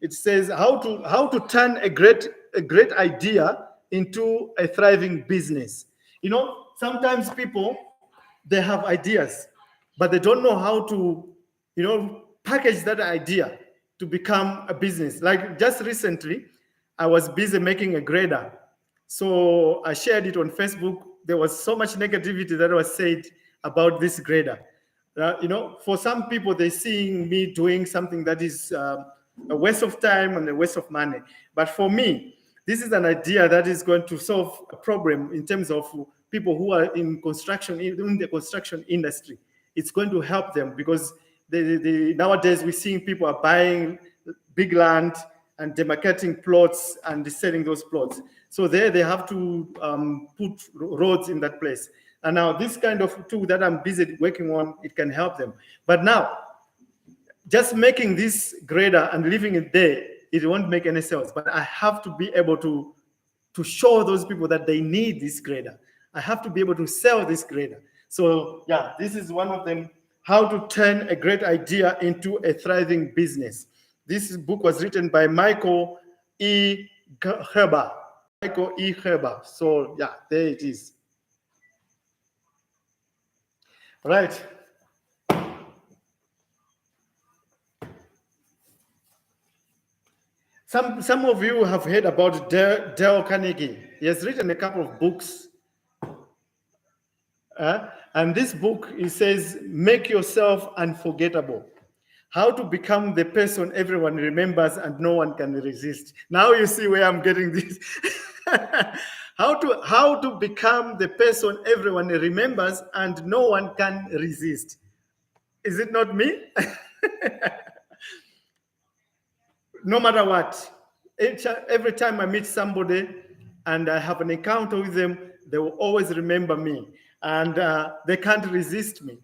It says how to turn a great idea into a thriving business. Sometimes people, they have ideas, but they don't know how to, package that idea to become a business. Like just recently, I was busy making a grader. So I shared it on Facebook. There was so much negativity that was said about this grader. For some people, they're seeing me doing something that is a waste of time and a waste of money. But for me, this is an idea that is going to solve a problem in terms of people who are in the construction industry. It's going to help them because nowadays we're seeing people are buying big land and demarcating plots and selling those plots. So there they have to put roads in that place. And now this kind of tool that I'm busy working on, it can help them. But now, just making this grader and leaving it there, it won't make any sense. But I have to be able to show those people that they need this grader. I have to be able to sell this grader. So yeah, this is one of them, how to turn a great idea into a thriving business. This book was written by Michael E. Herber. Michael E. Herber. So yeah, there it is. Right. Some of you have heard about Dale Carnegie. He has written a couple of books. And this book, it says, Make Yourself Unforgettable. How to become the person everyone remembers and no one can resist. Now you see where I'm getting this. How to become the person everyone remembers and no one can resist. Is it not me? No matter what, every time I meet somebody and I have an encounter with them, they will always remember me, and they can't resist me.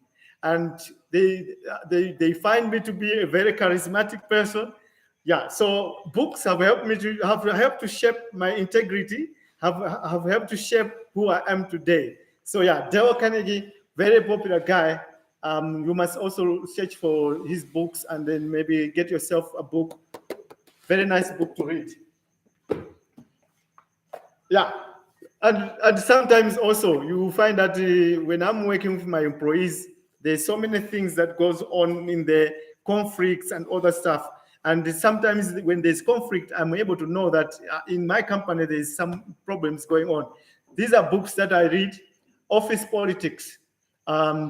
And they find me to be a very charismatic person. Yeah, so books have helped me to shape my integrity, have helped to shape who I am today. So yeah, Dale Carnegie, very popular guy. You must also search for his books and then maybe get yourself a book. Very nice book to read. Yeah, and sometimes also you find that when I'm working with my employees, there's so many things that goes on in the conflicts and other stuff. And sometimes when there's conflict, I'm able to know that in my company, there's some problems going on. These are books that I read. Office Politics.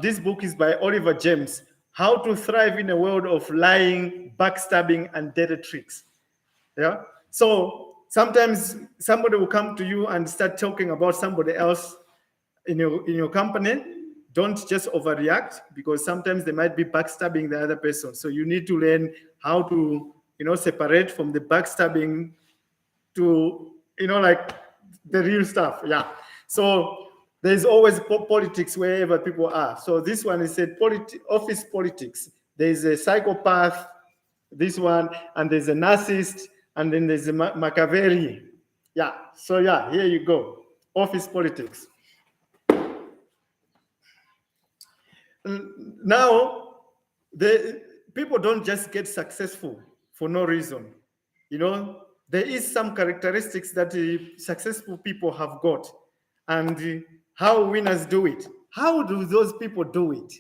This book is by Oliver James. How to thrive in a world of lying, backstabbing, and dirty tricks. Yeah. So sometimes somebody will come to you and start talking about somebody else in your company. Don't just overreact, because sometimes they might be backstabbing the other person. So you need to learn how to, separate from the backstabbing to, like the real stuff. Yeah. So there's always politics wherever people are. So this one is said office politics. There's a psychopath, this one, and there's a narcissist, and then there's a Machiavelli. Yeah. So yeah, here you go. Office politics. Now, the people don't just get successful for no reason. There is some characteristics that successful people have got, and how winners do it. How do those people do it?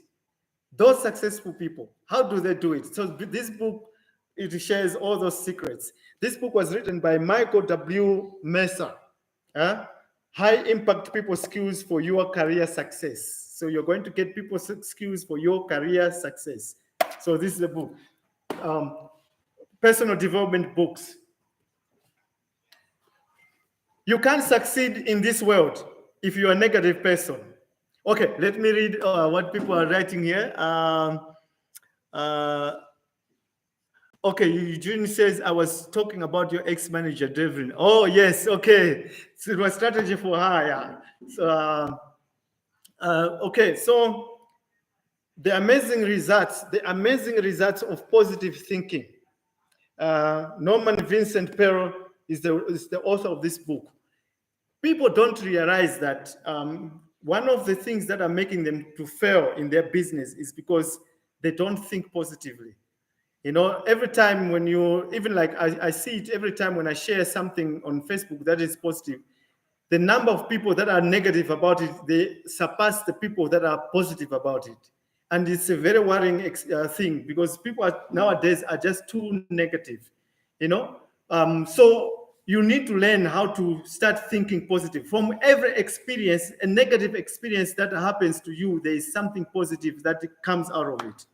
Those successful people, how do they do it? So this book, it shares all those secrets. This book was written by Michael W. Mercer. High impact people skills for your career success. So you're going to get people skills for your career success. So this is the book. Personal development books. You can't succeed in this world if you're a negative person. Okay, let me read what people are writing here. Okay, Eugene says, I was talking about your ex-manager, Devlin. Oh, yes, okay. So it was strategy for her, yeah. So, okay, so the amazing results of positive thinking. Norman Vincent Peale is the author of this book. People don't realize that one of the things that are making them to fail in their business is because they don't think positively. Every time when even like I see it every time when I share something on Facebook that is positive, the number of people that are negative about it, they surpass the people that are positive about it. And it's a very worrying thing, because people nowadays are just too negative, so you need to learn how to start thinking positive. From every experience, a negative experience that happens to you, there is something positive that comes out of it.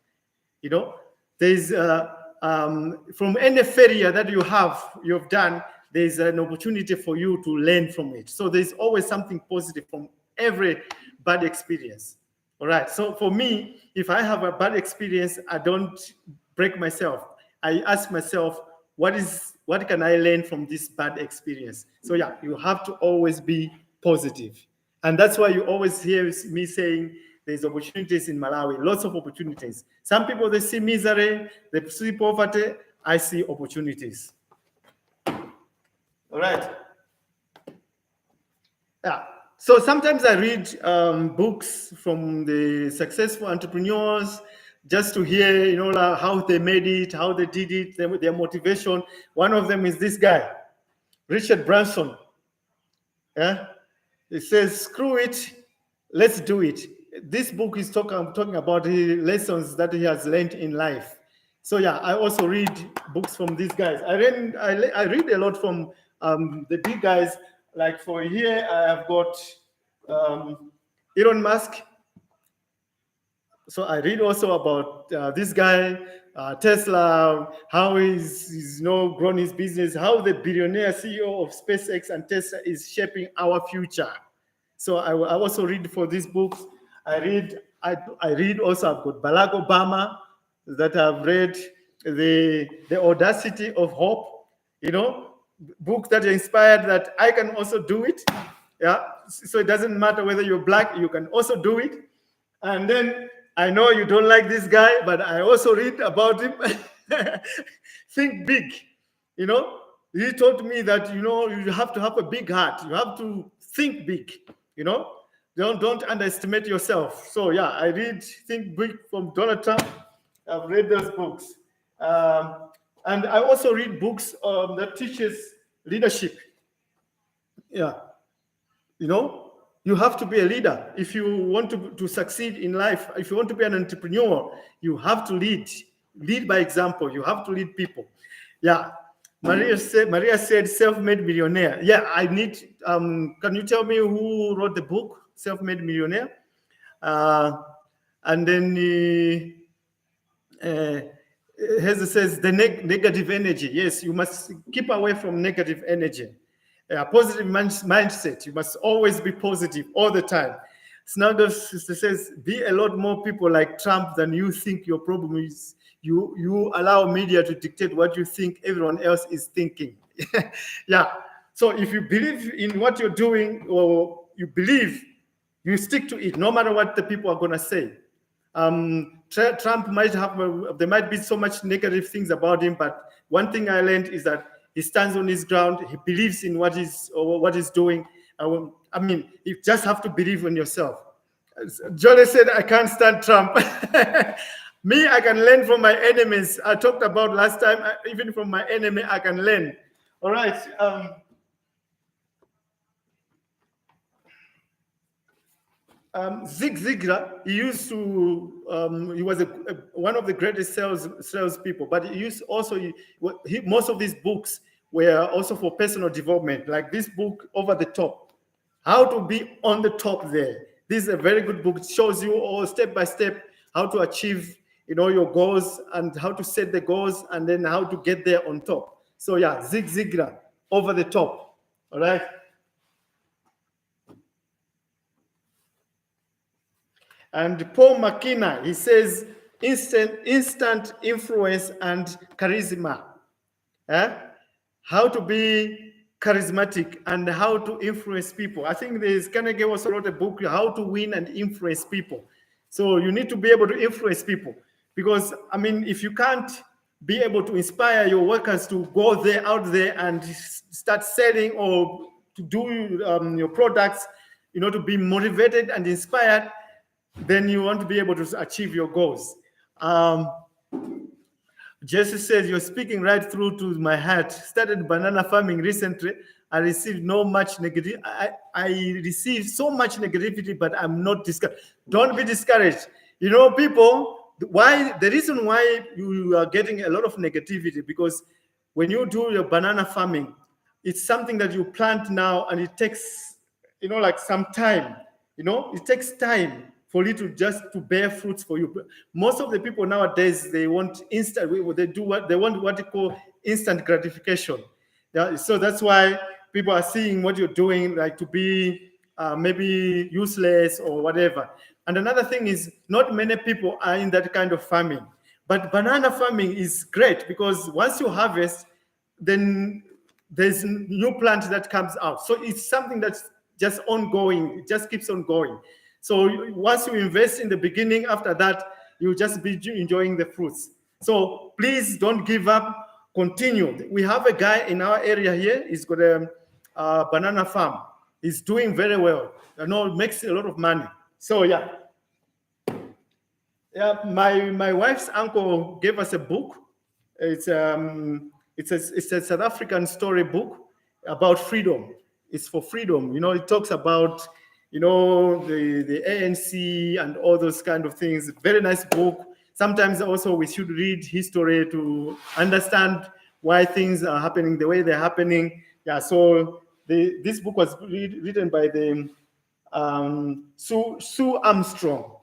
There's from any failure that you've done, there's an opportunity for you to learn from it. So there's always something positive from every bad experience. All right. So for me, if I have a bad experience, I don't break myself. I ask myself, what can I learn from this bad experience? So yeah, you have to always be positive. And that's why you always hear me saying there's opportunities in Malawi, lots of opportunities. Some people, they see misery, they see poverty. I see opportunities. All right. Yeah. So sometimes I read books from the successful entrepreneurs just to hear, how they made it, how they did it, their motivation. One of them is this guy, Richard Branson. Yeah. He says, screw it, let's do it. This book is talking about the lessons that he has learned in life. So yeah, I also read books from these guys. I read a lot from the big guys. Like for here, I have got Elon Musk. So I read also about this guy, Tesla, how he's grown his business, how the billionaire CEO of SpaceX and Tesla is shaping our future. So I also read for these books. I read also, I've got Barack Obama, that I've read the Audacity of Hope, book that inspired that I can also do it. Yeah. So it doesn't matter whether you're black, you can also do it. And then I know you don't like this guy, but I also read about him. Think big. He taught me that, you have to have a big heart. You have to think big, Don't underestimate yourself. So yeah, I read Think Big from Donald Trump. I've read those books. And I also read books that teaches leadership. Yeah. You have to be a leader. If you want to succeed in life, if you want to be an entrepreneur, you have to lead. Lead by example. You have to lead people. Yeah. Maria said self-made millionaire. Yeah, I need, can you tell me who wrote the book, Self-Made Millionaire? And then As it says, the negative energy. Yes, you must keep away from negative energy. A positive mindset. You must always be positive all the time. Snuggle says, be a lot more people like Trump than you think your problem is. You allow media to dictate what you think everyone else is thinking. Yeah. So if you believe in what you're doing, or you believe, you stick to it, no matter what the people are going to say. Trump might have, there might be so much negative things about him, but one thing I learned is that he stands on his ground. He believes in what he's doing. I mean, you just have to believe in yourself. Johnny said, I can't stand Trump. Me, I can learn from my enemies. I talked about last time, even from my enemy, I can learn. All right. Zig Ziglar, he used to, he was one of the greatest salespeople, but he used also, most of these books were also for personal development, like this book, Over the Top, How to Be on the Top There. This is a very good book. It shows you all step by step how to achieve, your goals and how to set the goals and then how to get there on top. So yeah, Zig Ziglar, Over the Top. All right. And Paul McKenna, he says, instant influence and charisma. How to be charismatic and how to influence people. I think there's Carnegie also wrote a book, How to Win and Influence People. So you need to be able to influence people, because, I mean, if you can't be able to inspire your workers to go out there and start selling or to do your products, to be motivated and inspired, then you want to be able to achieve your goals. Jesse says, you're speaking right through to my heart. Started banana farming recently. I received no much negative. I received so much negativity, but I'm not discouraged. Don't be discouraged. People, the reason why you are getting a lot of negativity, because when you do your banana farming, it's something that you plant now, and it takes, like some time. It takes time for it to bear fruits for you. Most of the people nowadays, they want instant. They want what they call instant gratification. Yeah, so that's why people are seeing what you're doing like to be maybe useless or whatever. And another thing is, not many people are in that kind of farming. But banana farming is great, because once you harvest, then there's new plant that comes out. So it's something that's just ongoing. It just keeps on going. So once you invest in the beginning, after that, you'll just be enjoying the fruits. So please don't give up. Continue. We have a guy in our area here. He's got a banana farm. He's doing very well. Makes a lot of money. So yeah. Yeah, my wife's uncle gave us a book. It's a South African story book about freedom. It's for freedom. It talks about the ANC and all those kind of things. Very nice book. Sometimes also we should read history to understand why things are happening the way they're happening. Yeah, so this book was written by the Sue Armstrong,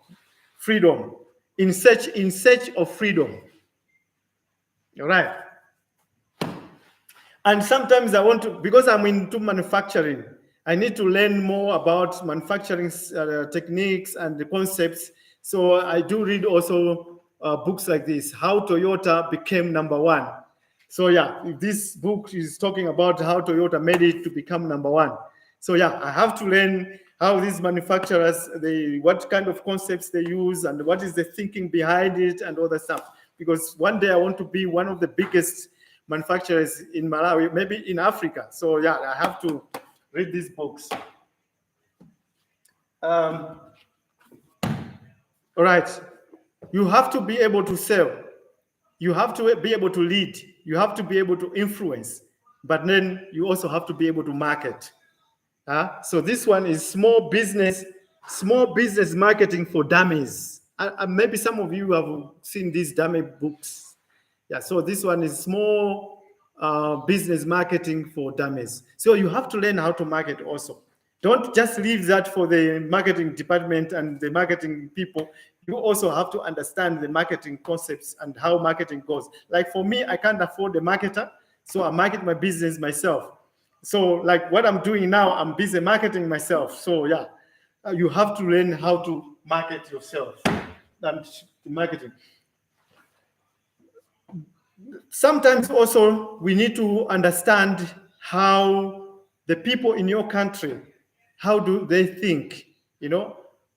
Freedom, in search of freedom. All right. And sometimes I want to, because I'm into manufacturing, I need to learn more about manufacturing techniques and the concepts. So I do read also books like this, How Toyota Became Number One. So yeah, this book is talking about how Toyota made it to become number one. So yeah, I have to learn how these manufacturers, what kind of concepts they use and what is the thinking behind it and all that stuff. Because one day I want to be one of the biggest manufacturers in Malawi, maybe in Africa. So yeah, I have to read these books. All right. You have to be able to sell. You have to be able to lead. You have to be able to influence. But then you also have to be able to market. So this one is small business marketing for dummies. Maybe some of you have seen these dummy books. Yeah, so this one is small business marketing for dummies. So you have to learn how to market also. Don't just leave that for the marketing department and the marketing people. you also have to understand the marketing concepts and how marketing goes. Like for me, I can't afford a marketer, so I market my business myself. So like what I'm doing now, I'm busy marketing myself. So yeah, you have to learn how to market yourself and marketing. Sometimes also we need to understand how the people in your country, how do they think,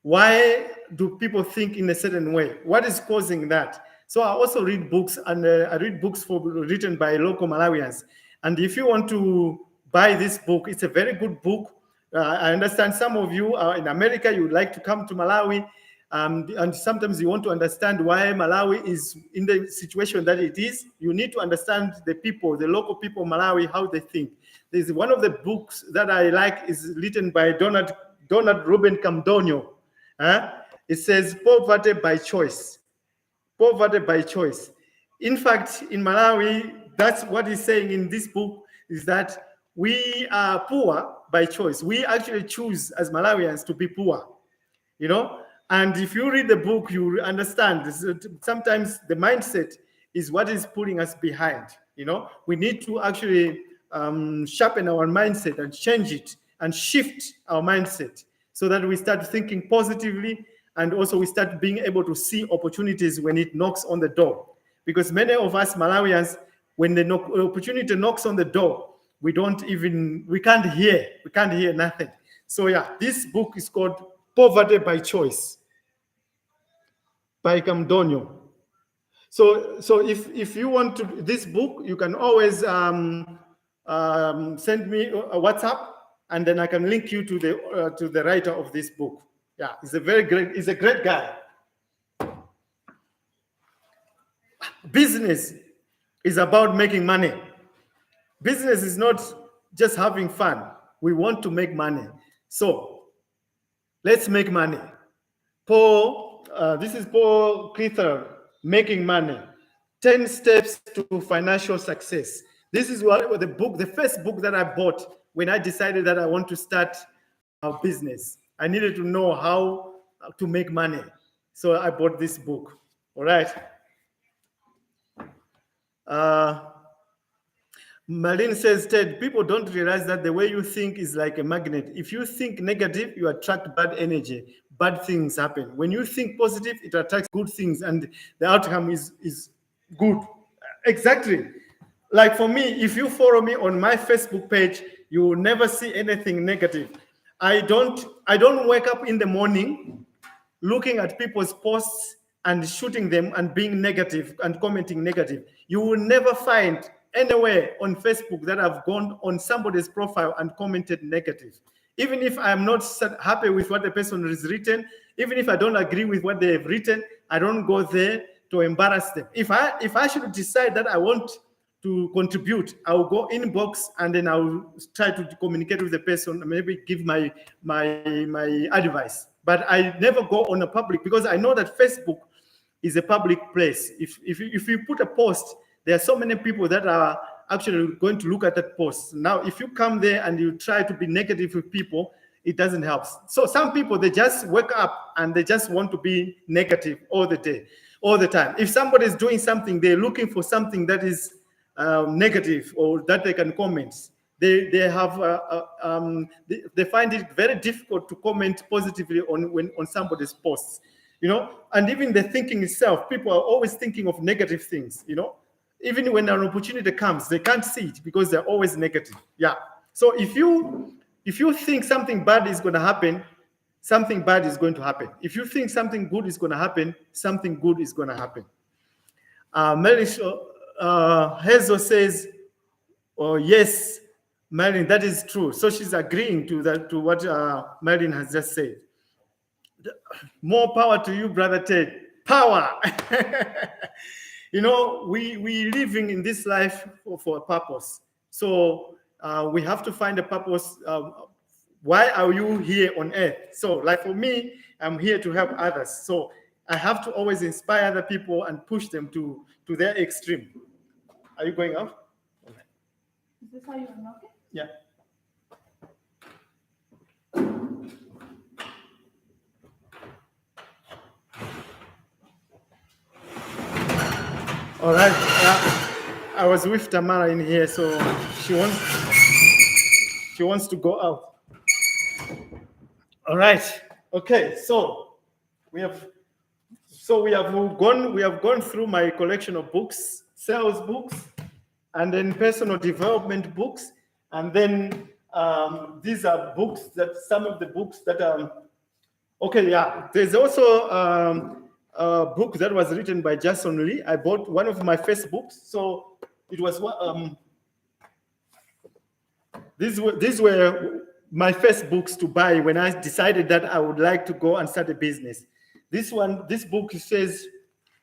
why do people think in a certain way, what is causing that. So I also read books, and I read books written by local Malawians. And if you want to buy this book, it's a very good book. I understand some of you are in America, you would like to come to Malawi, and sometimes you want to understand why Malawi is in the situation that it is. You need to understand the people, the local people of Malawi, how they think. There's one of the books that I like is written by Donald Ruben Camdonio. It says poverty by choice. Poverty by choice. In fact, in Malawi, that's what he's saying in this book, is that we are poor by choice. We actually choose as Malawians to be poor. And if you read the book, you understand this, sometimes the mindset is what is pulling us behind. We need to actually sharpen our mindset and change it and shift our mindset so that we start thinking positively, and also we start being able to see opportunities when it knocks on the door. Because many of us Malawians, when the opportunity knocks on the door, we can't hear nothing. So yeah, this book is called Poverty by Choice by Camdonio. So if you want this book, you can always send me a WhatsApp, and then I can link you to the writer of this book. Yeah, he's a great guy. Business is about making money. Business is not just having fun. We want to make money. So let's make money. This is Paul Clifford, Making Money, 10 Steps to Financial Success. This is the first book that I bought when I decided that I want to start a business. I needed to know how to make money. So I bought this book. All right. Marlene says, Ted, people don't realize that the way you think is like a magnet. If you think negative, you attract bad energy. Bad things happen. When you think positive, it attracts good things, and the outcome is good. Exactly. Like for me, if you follow me on my Facebook page, you will never see anything negative. I don't wake up in the morning looking at people's posts and shooting them and being negative and commenting negative. You will never find anywhere on Facebook that I've gone on somebody's profile and commented negative. Even if I'm not happy with what the person has written, even if I don't agree with what they have written, I don't go there to embarrass them. If I should decide that I want to contribute, I'll go inbox and then I'll try to communicate with the person, maybe give my advice. But I never go on a public, because I know that Facebook is a public place. If you put a post, there are so many people that are actually going to look at that post. Now, if you come there and you try to be negative with people, it doesn't help. So some people, they just wake up and they just want to be negative all the day, all the time. If somebody is doing something, they're looking for something that is negative or that they can comment. They find it very difficult to comment positively on somebody's posts, and even the thinking itself, people are always thinking of negative things, even when an opportunity comes, they can't see it because they're always negative. Yeah. So if you think something bad is going to happen, something bad is going to happen. If you think something good is going to happen, something good is going to happen. Hazel says, oh, yes, Marilyn, that is true. So she's agreeing to what Marilyn has just said. More power to you, Brother Ted. Power. We living in this life for a purpose. So we have to find a purpose. Why are you here on earth? So like for me, I'm here to help others. So I have to always inspire other people and push them to their extreme. Are you going out? Okay. Is this how you unlock it? Yeah. All right. I was with Tamara in here, so she wants to go out. All right. Okay. So we have gone through my collection of books, sales books, and then personal development books, and then these are books that some of the books that are okay. Yeah. There's also a book that was written by Jason Lee. I bought one of my first books, so it was these were my first books to buy when I decided that I would like to go and start a business. This book says,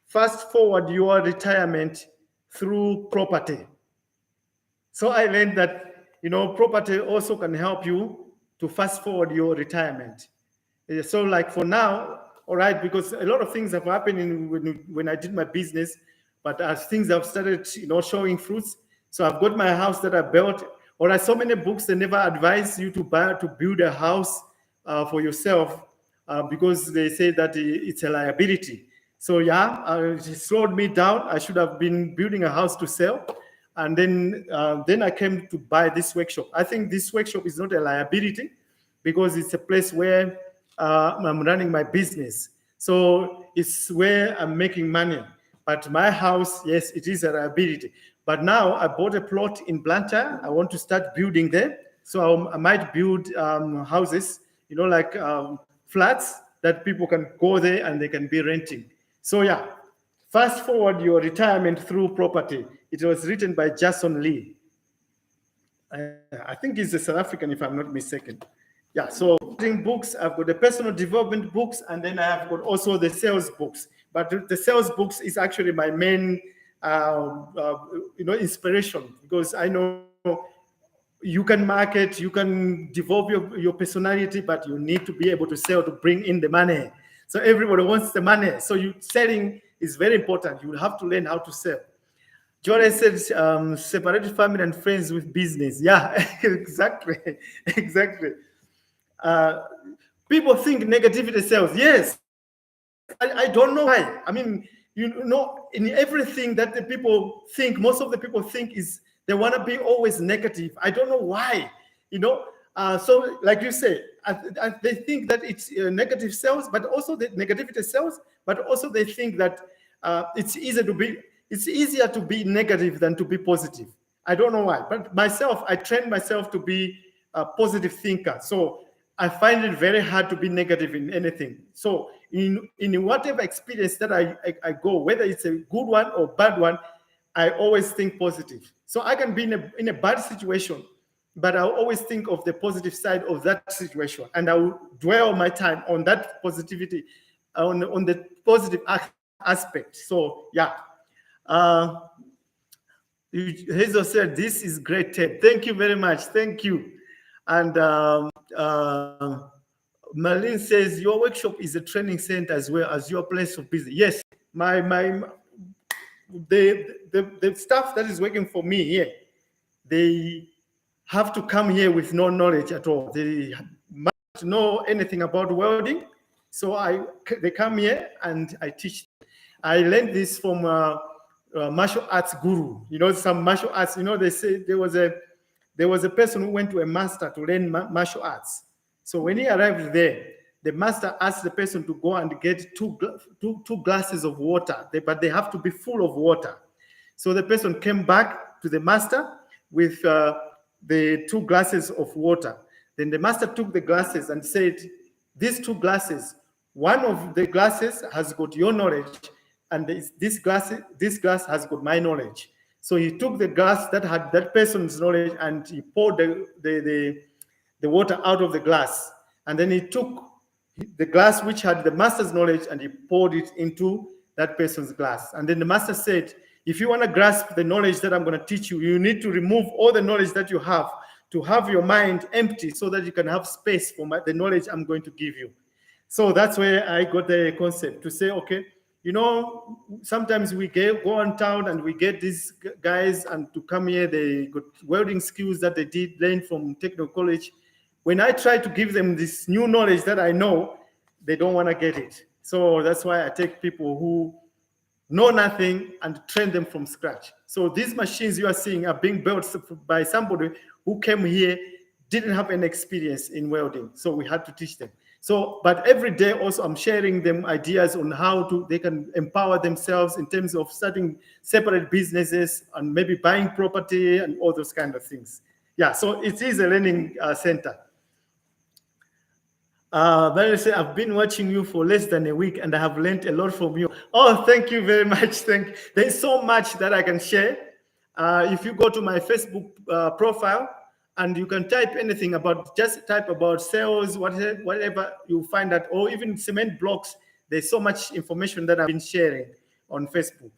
fast forward your retirement through property. So I learned that, property also can help you to fast forward your retirement. So like for now, all right, because a lot of things have happened when I did my business, but as things have started, showing fruits. So I've got my house that I built. Or I so many books, they never advise you to build a house for yourself because they say that it's a liability. So it slowed me down. I should have been building a house to sell. And then I came to buy this workshop. I think this workshop is not a liability because it's a place where I'm running my business. So it's where I'm making money. But my house, yes, it is a liability. But now I bought a plot in Blantyre. I want to start building there. So I might build houses, like flats that people can go there and they can be renting. So fast forward your retirement through property. It was written by Jason Lee. I think he's a South African, if I'm not mistaken. Yeah, so books, I've got the personal development books, and then I have got also the sales books. But the sales books is actually my main, inspiration, because I know you can market, you can develop your personality, but you need to be able to sell to bring in the money. So everybody wants the money. So selling is very important. You have to learn how to sell. Jory said, separate family and friends with business. Yeah, exactly. Exactly. People think negativity sells. Yes. I don't know why. I mean, in everything that the people think, most of the people think is they want to be always negative. I don't know why. So like you say, they think that it's negative sales, but also the negativity sells, but also they think that it's easier to be negative than to be positive. I don't know why, but I trained myself to be a positive thinker. So I find it very hard to be negative in anything. So in whatever experience that I go, whether it's a good one or bad one, I always think positive. So I can be in a bad situation, but I'll always think of the positive side of that situation, and I will dwell my time on that positivity, on the positive aspect. So Hazel said, this is great tape. Thank you very much. Thank you. And Marlene says, your workshop is a training center as well as your place of business. Yes, the staff that is working for me here, they have to come here with no knowledge at all. They must know anything about welding. So they come here and I teach. I learned this from martial arts guru. Some martial arts, they say there was a person who went to a master to learn martial arts. So when he arrived there, the master asked the person to go and get two glasses of water, but they have to be full of water. So the person came back to the master with the 2 glasses of water. Then the master took the glasses and said, these 2 glasses, one of the glasses has got your knowledge, and this glass has got my knowledge. So he took the glass that had that person's knowledge and he poured the water out of the glass. And then he took the glass which had the master's knowledge and he poured it into that person's glass. And then the master said, if you want to grasp the knowledge that I'm going to teach you, you need to remove all the knowledge that you have to have your mind empty so that you can have space for the knowledge I'm going to give you. So that's where I got the concept to say, okay, sometimes we go on town and we get these guys and to come here, they got welding skills that they did learn from technical college. When I try to give them this new knowledge that I know, they don't want to get it. So that's why I take people who know nothing, and train them from scratch. So these machines you are seeing are being built by somebody who came here, didn't have any experience in welding. So we had to teach them. So, but every day also I'm sharing them ideas on how they can empower themselves in terms of starting separate businesses and maybe buying property and all those kind of things. Yeah, so it is a learning center. Mary said, I've been watching you for less than a week and I have learned a lot from you. Oh, thank you very much. There's so much that I can share. If you go to my Facebook profile and you can type anything just type about sales, whatever you find that, or even cement blocks, there's so much information that I've been sharing on Facebook.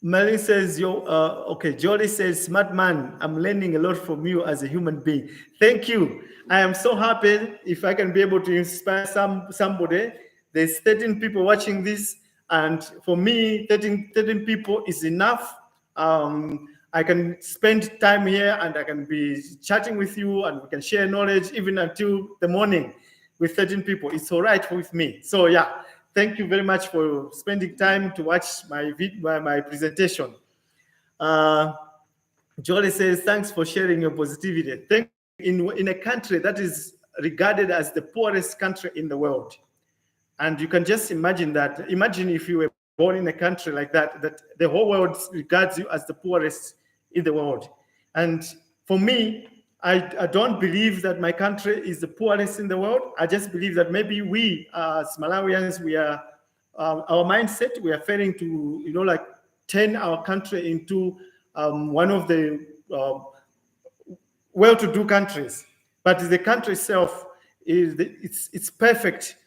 Melly says, okay, Jolly says, smart man, I'm learning a lot from you as a human being. Thank you. I am so happy if I can be able to inspire somebody. There's 13 people watching this, and for me, 13 people is enough. I can spend time here and I can be chatting with you and we can share knowledge even until the morning with 13 people. It's all right with me. So yeah. Thank you very much for spending time to watch my presentation. Jolie says, thanks for sharing your positivity. Thank you. In a country that is regarded as the poorest country in the world. And you can just imagine that. Imagine if you were born in a country like that the whole world regards you as the poorest in the world. And for me, I don't believe that my country is the poorest in the world. I just believe that maybe we as Malawians, we are our mindset, we are failing to, turn our country into one of the well-to-do countries. But the country itself it's perfect.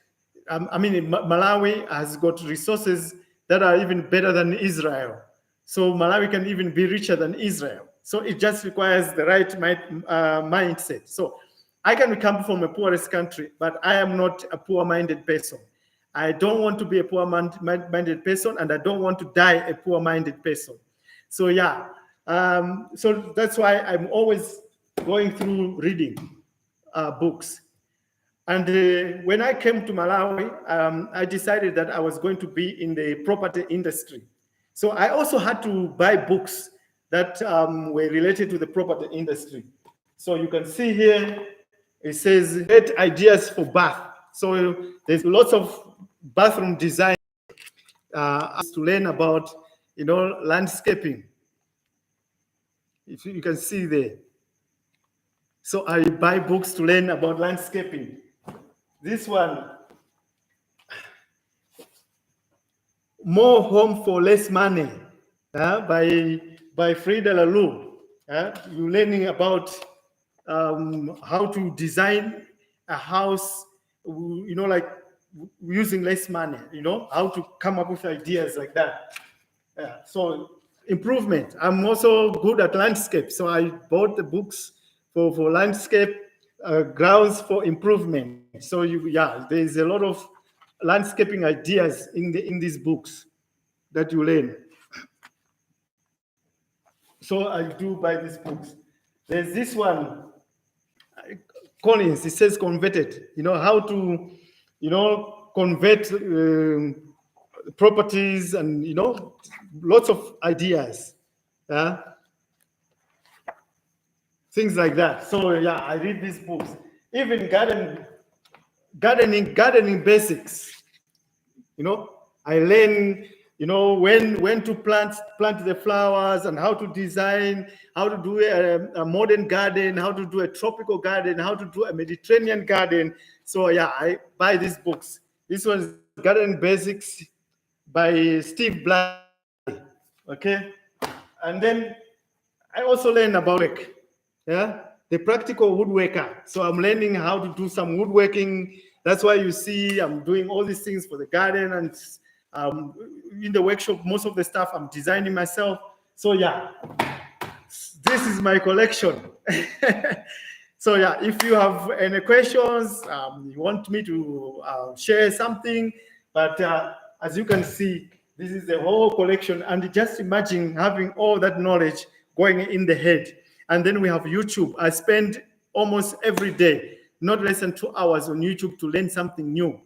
I mean, Malawi has got resources that are even better than Israel. So Malawi can even be richer than Israel. So it just requires the right mindset. So I can come from a poorest country, but I am not a poor-minded person. I don't want to be a poor-minded person, and I don't want to die a poor-minded person. So yeah, so that's why I'm always going through reading books. And when I came to Malawi, I decided that I was going to be in the property industry. So I also had to buy books that were related to the property industry. So you can see here, it says 8 ideas for bath. So there's lots of bathroom design to learn about, landscaping. If you can see there. So I buy books to learn about landscaping. This one, More Home for Less Money, by Frida Laloux. You're learning about how to design a house, like using less money, how to come up with ideas like that. So improvement. I'm also good at landscape. So I bought the books for landscape, grounds for improvement. So there's a lot of landscaping ideas in these books that you learn. So I do buy these books. There's this one, Collins. It says converted. How to, convert properties and lots of ideas. Things like that. So yeah, I read these books. Even gardening basics. I learn, when to plant the flowers and how to design, how to do a modern garden, how to do a tropical garden, how to do a Mediterranean garden. So yeah, I buy these books. This was Gardening Basics by Steve Black. Okay, and then I also learn about work. The practical woodworker. So I'm learning how to do some woodworking. That's why you see I'm doing all these things for the garden, and in the workshop, most of the stuff I'm designing myself. So yeah, this is my collection. So yeah, if you have any questions, you want me to share something, but as you can see, this is the whole collection, and just imagine having all that knowledge going in the head. And then we have YouTube. I spend almost every day, not less than 2 hours on YouTube to learn something new.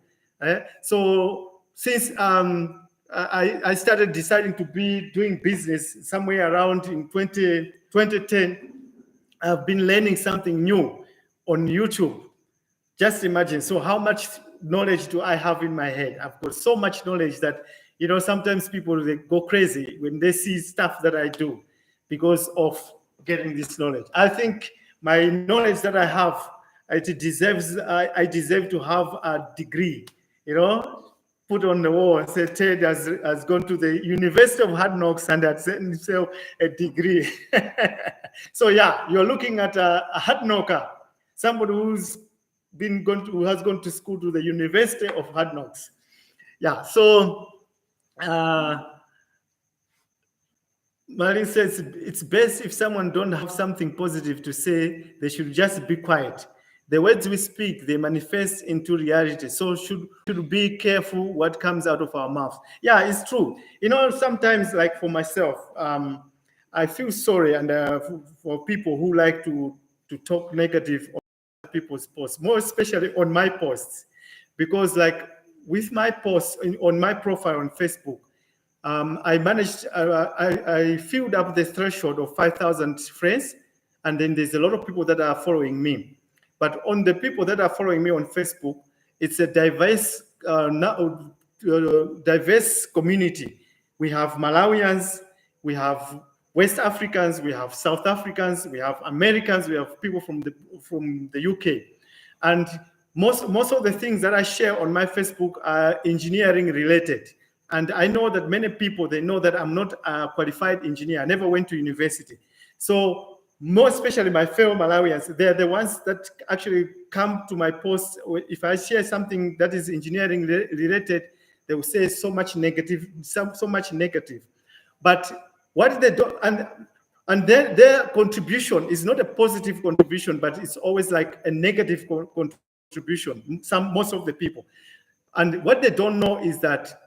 So since I started deciding to be doing business somewhere around in 2010, I've been learning something new on YouTube. Just imagine. So how much knowledge do I have in my head? I've got so much knowledge that, sometimes people, they go crazy when they see stuff that I do because of getting this knowledge. I think my knowledge that I have, it deserves, I deserve to have a degree, put on the wall and say Ted has gone to the University of Hard Knocks and has sent himself a degree. So yeah, you're looking at a hard knocker, somebody who has gone to school to the University of Hard Knocks. Yeah, so Marlene says it's best if someone don't have something positive to say, they should just be quiet. The words we speak, they manifest into reality. So should be careful what comes out of our mouth. Yeah, it's true. Sometimes, like for myself, I feel sorry and for people who like to talk negative on people's posts, more especially on my posts, because like with my posts on my profile on Facebook, I managed, I filled up the threshold of 5,000 friends, and then there's a lot of people that are following me. But on the people that are following me on Facebook, it's a diverse community. We have Malawians, we have West Africans, we have South Africans, we have Americans, we have people from the UK. And most of the things that I share on my Facebook are engineering related. And I know that many people, they know that I'm not a qualified engineer. I never went to university. So more especially my fellow Malawians, they're the ones that actually come to my posts. If I share something that is engineering related, they will say so much negative, so much negative. But what they do, and their contribution is not a positive contribution, but it's always like a negative contribution, most of the people. And what they don't know is that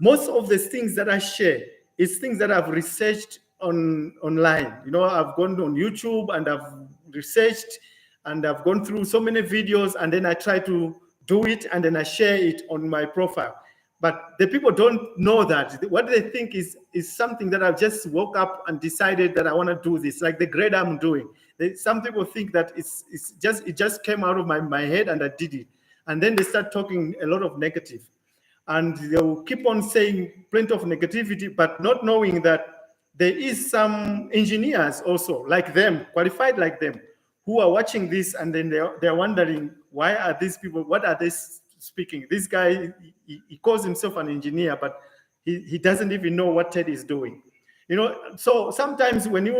most of the things that I share is things that I've researched online. I've gone on YouTube and I've researched and I've gone through so many videos, and then I try to do it and then I share it on my profile. But the people don't know that. What they think is something that I've just woke up and decided that I want to do this, like the grade I'm doing. Some people think that it just came out of my head and I did it. And then they start talking a lot of negative. And they will keep on saying plenty of negativity, but not knowing that there is some engineers also like them, qualified like them, who are watching this, and then they're wondering, why are these people, what are they speaking? This guy, he calls himself an engineer, but he doesn't even know what Ted is doing. So sometimes when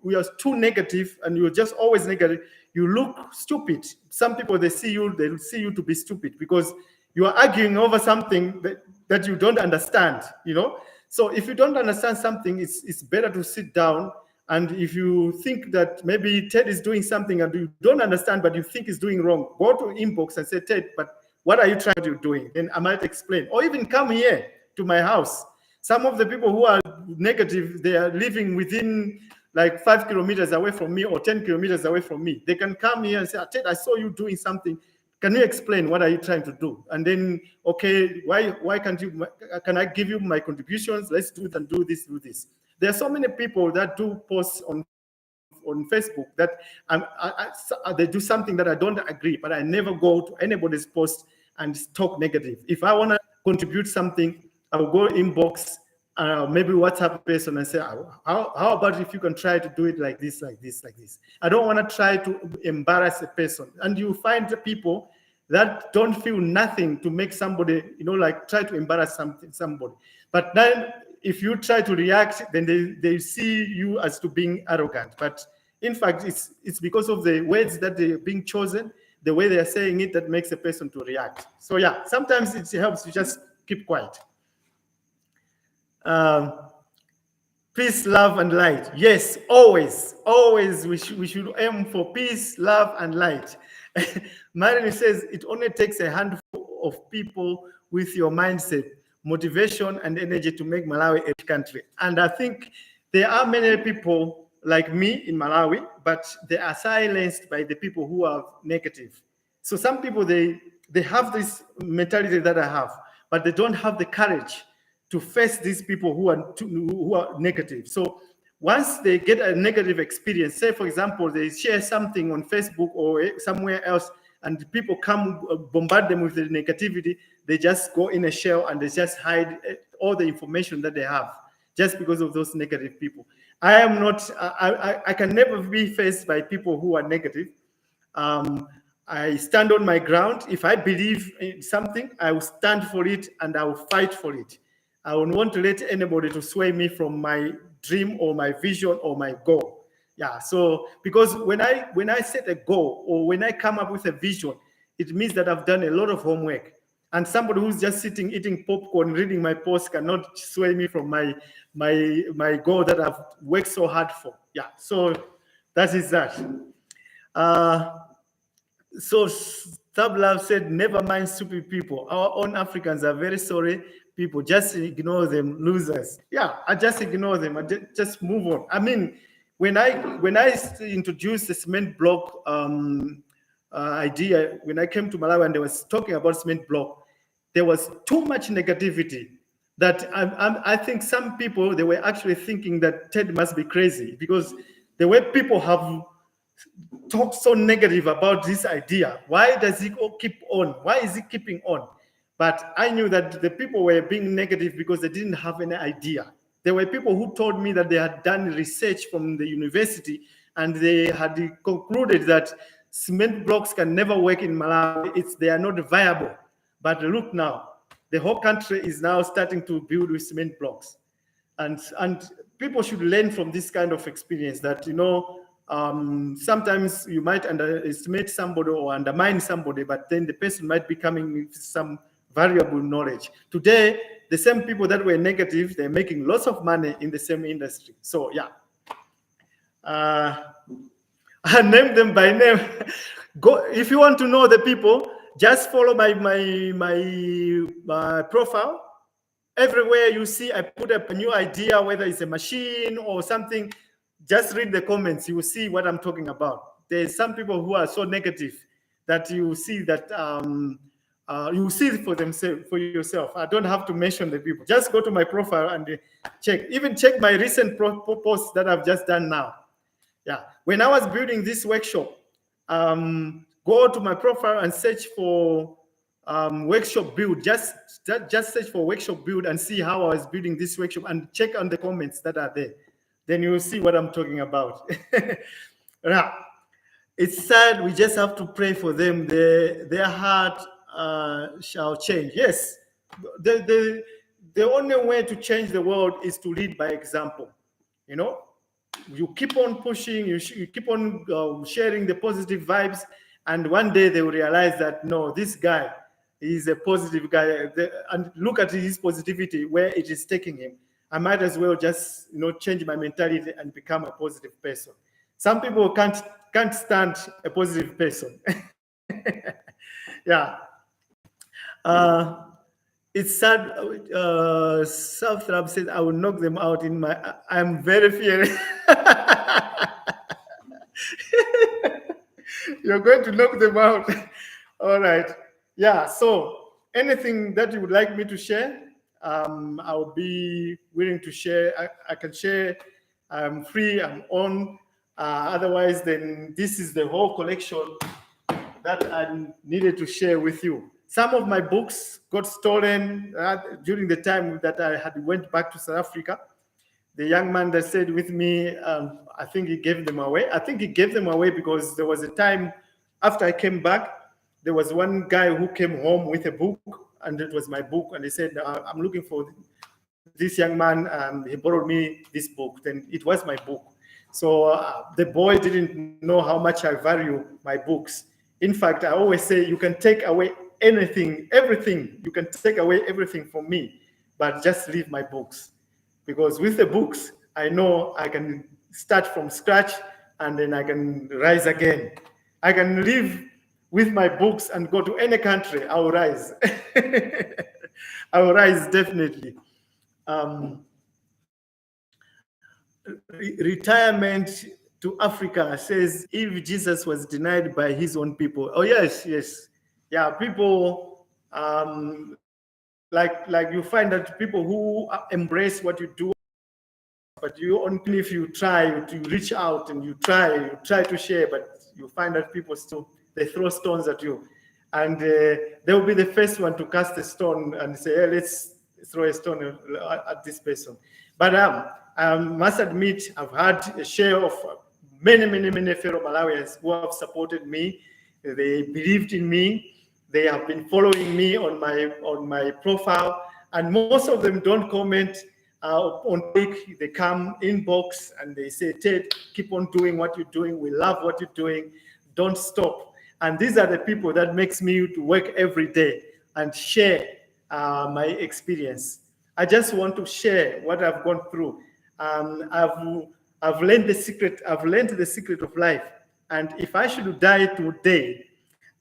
we are too negative and you're just always negative, you look stupid. Some people, they'll see you to be stupid because you are arguing over something that you don't understand, So if you don't understand something, it's better to sit down. And if you think that maybe Ted is doing something and you don't understand, but you think he's doing wrong, go to inbox and say, Ted, but what are you trying to do? Then I might explain. Or even come here to my house. Some of the people who are negative, they are living within like 5 kilometers away from me or 10 kilometers away from me. They can come here and say, Ted, I saw you doing something. Can you explain what are you trying to do? And then, okay, why can't you? Can I give you my contributions? Let's do it and do this, do this. There are so many people that do posts on Facebook that they do something that I don't agree, but I never go to anybody's post and talk negative. If I want to contribute something, I will go inbox, maybe WhatsApp person and say, how about if you can try to do it like this, like this, like this. I don't want to try to embarrass a person. And you find the people that don't feel nothing to make somebody, like try to embarrass somebody. But then if you try to react, then they see you as to being arrogant. But in fact, it's because of the words that they're being chosen, the way they're saying it, that makes a person to react. So yeah, sometimes it helps to just keep quiet. Peace, love, and light. Yes, always we should aim for peace, love, and light. Marilyn says it only takes a handful of people with your mindset, motivation, and energy to make Malawi a country. And I think there are many people like me in Malawi, but they are silenced by the people who are negative. So some people, they have this mentality that I have, but they don't have the courage to face these people who are negative. So once they get a negative experience, say for example, they share something on Facebook or somewhere else, and people come bombard them with the negativity, they just go in a shell and they just hide all the information that they have just because of those negative people. I am not, I can never be faced by people who are negative. I stand on my ground. If I believe in something, I will stand for it and I will fight for it. I don't want to let anybody to sway me from my dream or my vision or my goal. Yeah. So because when I set a goal or when I come up with a vision, it means that I've done a lot of homework. And somebody who's just sitting eating popcorn, reading my post cannot sway me from my goal that I've worked so hard for. Yeah. So that is that. So Thub Love said, never mind stupid people. Our own Africans are very sorry people. Just ignore them, losers. Yeah, I just ignore them. I just move on. I mean, when I introduced the cement block idea, when I came to Malawi and they was talking about cement block, there was too much negativity that I think some people, they were actually thinking that Ted must be crazy because the way people have talk so negative about this idea. Why does it keep on? Why is it keeping on? But I knew that the people were being negative because they didn't have any idea. There were people who told me that they had done research from the university and they had concluded that cement blocks can never work in Malawi. They are not viable. But look now, the whole country is now starting to build with cement blocks. And people should learn from this kind of experience that, sometimes you might underestimate somebody or undermine somebody, but then the person might be coming with some valuable knowledge. Today, the same people that were negative, they're making lots of money in the same industry. So yeah. I named them by name. Go if you want to know the people, just follow my profile. Everywhere you see, I put up a new idea, whether it's a machine or something. Just read the comments. You will see what I'm talking about. There's some people who are so negative that you see that you see for themselves, for yourself. I don't have to mention the people. Just go to my profile and check. Even check my recent posts that I've just done now. Yeah. When I was building this workshop, go to my profile and search for workshop build. Just search for workshop build and see how I was building this workshop and check on the comments that are there. Then you will see what I'm talking about. Yeah. It's sad. We just have to pray for them. Their heart shall change. Yes. The only way to change the world is to lead by example. You keep on pushing, you keep on sharing the positive vibes, and one day they will realize that, no, this guy is a positive guy, and look at his positivity, where it is taking him. I might as well just change my mentality and become a positive person. Some people can't stand a positive person. Yeah. It's sad. South Rab said, I will knock them out in my. I'm very fearing. You're going to knock them out. All right. Yeah. So anything that you would like me to share, I'll be willing to share. I can share. I'm free. I'm on. Otherwise, then this is the whole collection that I needed to share with you. Some of my books got stolen during the time that I had went back to South Africa. The young man that stayed with me, I think he gave them away. I think he gave them away because there was a time after I came back, there was one guy who came home with a book, and it was my book. And he said, I'm looking for this young man. He borrowed me this book. Then it was my book. So the boy didn't know how much I value my books. In fact, I always say you can take away anything, everything. You can take away everything from me, but just leave my books. Because with the books, I know I can start from scratch and then I can rise again. I can live with my books and go to any country. I will rise. I will rise definitely. Retirement to Africa says, if Jesus was denied by his own people, oh yes, yes, yeah, people like you find that people who embrace what you do, but you only if you try to reach out and you try to share, but you find that people still they throw stones at you, and they will be the first one to cast a stone and say, hey, let's throw a stone at this person. But I must admit, I've had a share of many fellow Malawians who have supported me. They believed in me. They have been following me on my profile, and most of them don't comment on click. They come inbox and they say, Ted, keep on doing what you're doing. We love what you're doing. Don't stop. And these are the people that makes me to work every day and share my experience. I just want to share what I've gone through. I've learned the secret. I've learned the secret of life. And if I should die today,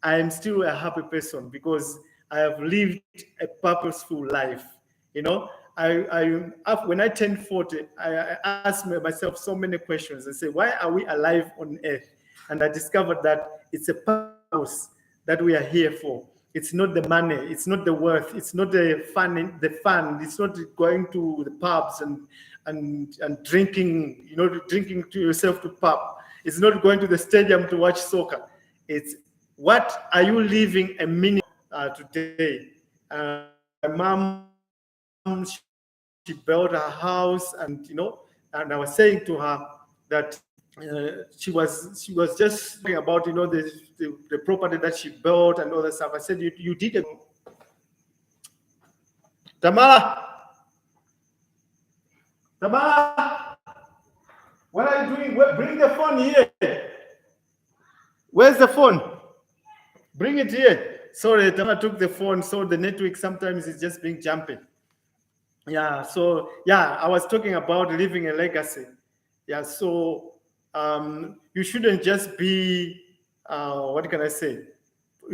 I am still a happy person because I have lived a purposeful life. You know, when I turned 40, I asked myself so many questions. I say, why are we alive on earth? And I discovered that it's a purpose that we are here for. It's not the money, it's not the worth, it's not the fun, it's not going to the pubs and drinking, you know, drinking to yourself to pub. It's not going to the stadium to watch soccer. It's what are you living a minute today? My mom, she built her house, and you know, and I was saying to her that she was just talking about, you know, the property that she built and all that stuff. I said, you did it. Tamara, what are you doing? Bring the phone here. Where's the phone? Bring it here. Sorry, Tamara took the phone, so the network sometimes is just being jumpy. Yeah, so yeah, I was talking about leaving a legacy. Yeah, so you shouldn't just be, what can I say,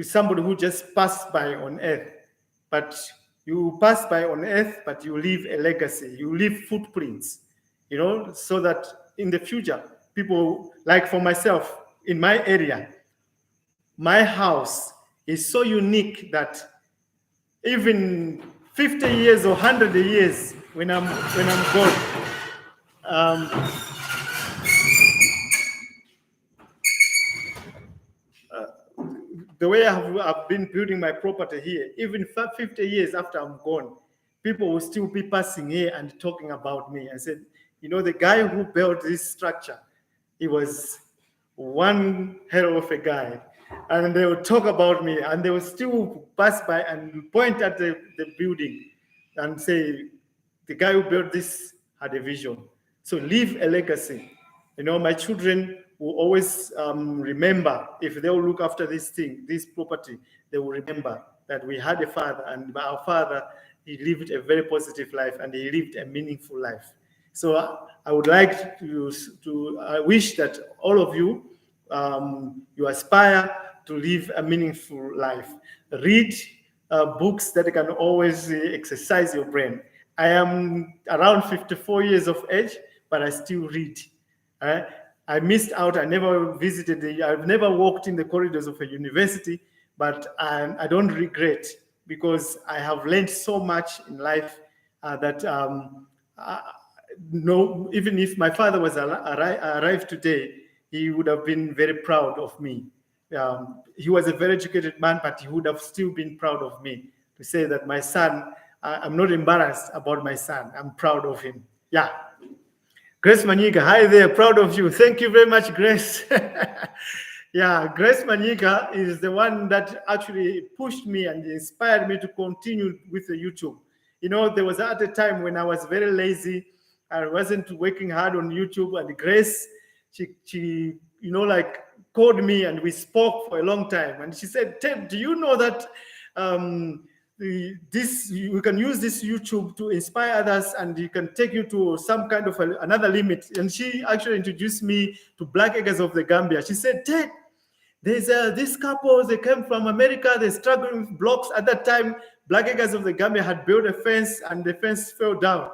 somebody who just passed by on earth, but you pass by on earth, but you leave a legacy, you leave footprints, you know, so that in the future, people, like for myself, in my area, my house is so unique that even 50 years or 100 years when I'm gone, the way I've been building my property here, even 50 years after I'm gone, people will still be passing here and talking about me. I said, you know, the guy who built this structure, he was one hell of a guy. And they would talk about me, and they would still pass by and point at the building and say, the guy who built this had a vision. So leave a legacy. You know, my children will always remember, if they will look after this thing, this property, they will remember that we had a father, and our father, he lived a very positive life and he lived a meaningful life. So I would like to wish that all of you, you aspire to live a meaningful life. Read books that can always exercise your brain. I am around 54 years of age, but I still read. I missed out. I never visited. I've never walked in the corridors of a university, but I don't regret because I have learned so much in life that no, even if my father was arrived today, he would have been very proud of me. He was a very educated man, but he would have still been proud of me to say that my son, I'm not embarrassed about my son. I'm proud of him. Yeah. Grace Maniga, hi there, proud of you. Thank you very much, Grace. Yeah, Grace Maniga is the one that actually pushed me and inspired me to continue with the YouTube. You know, there was at a time when I was very lazy. I wasn't working hard on YouTube, and Grace, she you know, like called me and we spoke for a long time. And she said, Ted, do you know that you can use this YouTube to inspire others, and you can take you to some kind of another limit? And she actually introduced me to Black Eggers of the Gambia. She said, Ted, there's this couple, they came from America, they're struggling with blocks. At that time, Black Eggers of the Gambia had built a fence and the fence fell down.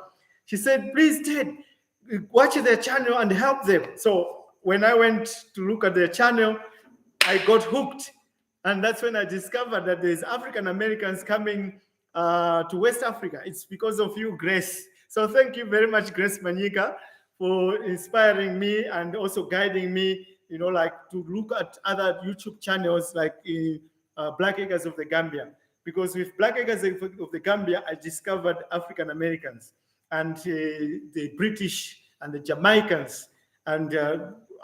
She said, please, Ted, watch their channel and help them. So when I went to look at their channel, I got hooked. And that's when I discovered that there's African Americans coming to West Africa. It's because of you, Grace. So thank you very much, Grace Manyika, for inspiring me and also guiding me, like to look at other YouTube channels like Black Acres of the Gambia. Because with Black Acres of the Gambia, I discovered African Americans and the British and the Jamaicans. And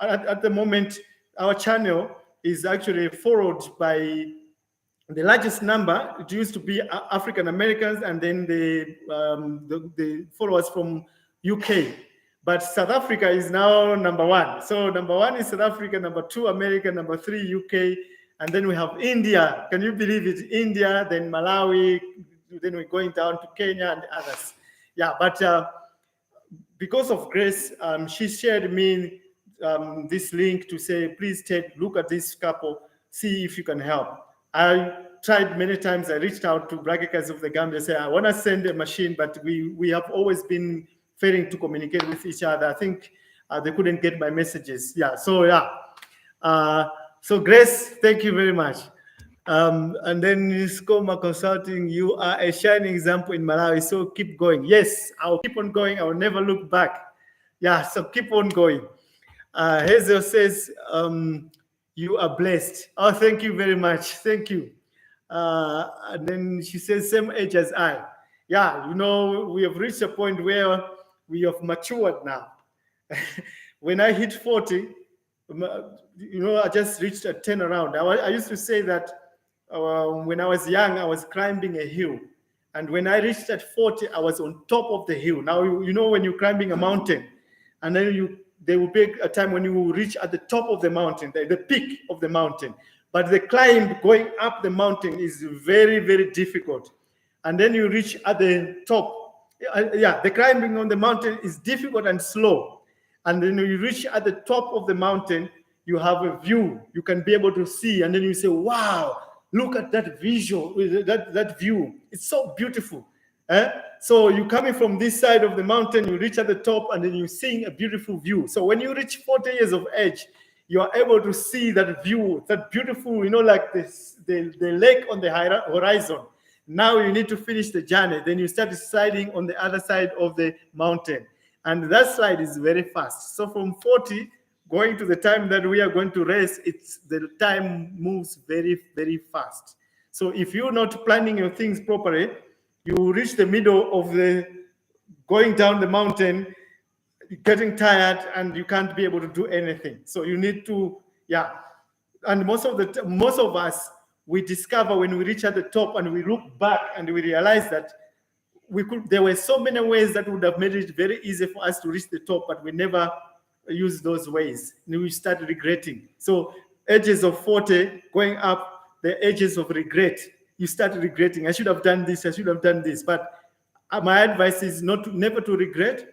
at the moment, our channel is actually followed by the largest number. It used to be African Americans and then the followers from UK. But South Africa is now number one. So number one is South Africa, number two, America, number three, UK. And then we have India. Can you believe it? India, then Malawi, then we're going down to Kenya and others. Yeah, but because of Grace, she shared me this link to say, please look at this couple, see if you can help. I tried many times. I reached out to Black Acres of the Gambia, say, I want to send a machine, but we have always been failing to communicate with each other. I think they couldn't get my messages. Yeah, so yeah. So Grace, thank you very much. And then Skoma Consulting, you are a shining example in Malawi, so keep going. Yes, I'll keep on going. I will never look back. Yeah, so keep on going. Hazel says, you are blessed. Oh, thank you very much. Thank you. And then she says, same age as I. Yeah, we have reached a point where we have matured now. When I hit 40, I just reached a turnaround. I used to say that when I was young, I was climbing a hill. And when I reached at 40, I was on top of the hill. Now, when you're climbing a mountain, and then there will be a time when you will reach at the top of the mountain, the peak of the mountain. But the climb going up the mountain is very, very difficult. And then you reach at the top. The climbing on the mountain is difficult and slow. And then you reach at the top of the mountain, you have a view. You can be able to see. And then you say, wow, look at that visual, that view. It's so beautiful. So you're coming from this side of the mountain, you reach at the top, and then you're seeing a beautiful view. So when you reach 40 years of age, you are able to see that view, that beautiful, like the lake on the horizon. Now you need to finish the journey. Then you start sliding on the other side of the mountain. And that slide is very fast. So from 40 going to the time that we are going to race, the time moves very, very fast. So if you're not planning your things properly, you reach the middle of the going down the mountain, getting tired, and you can't be able to do anything. So you need to, And most of us, we discover when we reach at the top and we look back and we realize that there were so many ways that would have made it very easy for us to reach the top, but we never used those ways. And we start regretting. So ages of 40 going up, the ages of regret, you start regretting. I should have done this. I should have done this. But my advice is never to regret,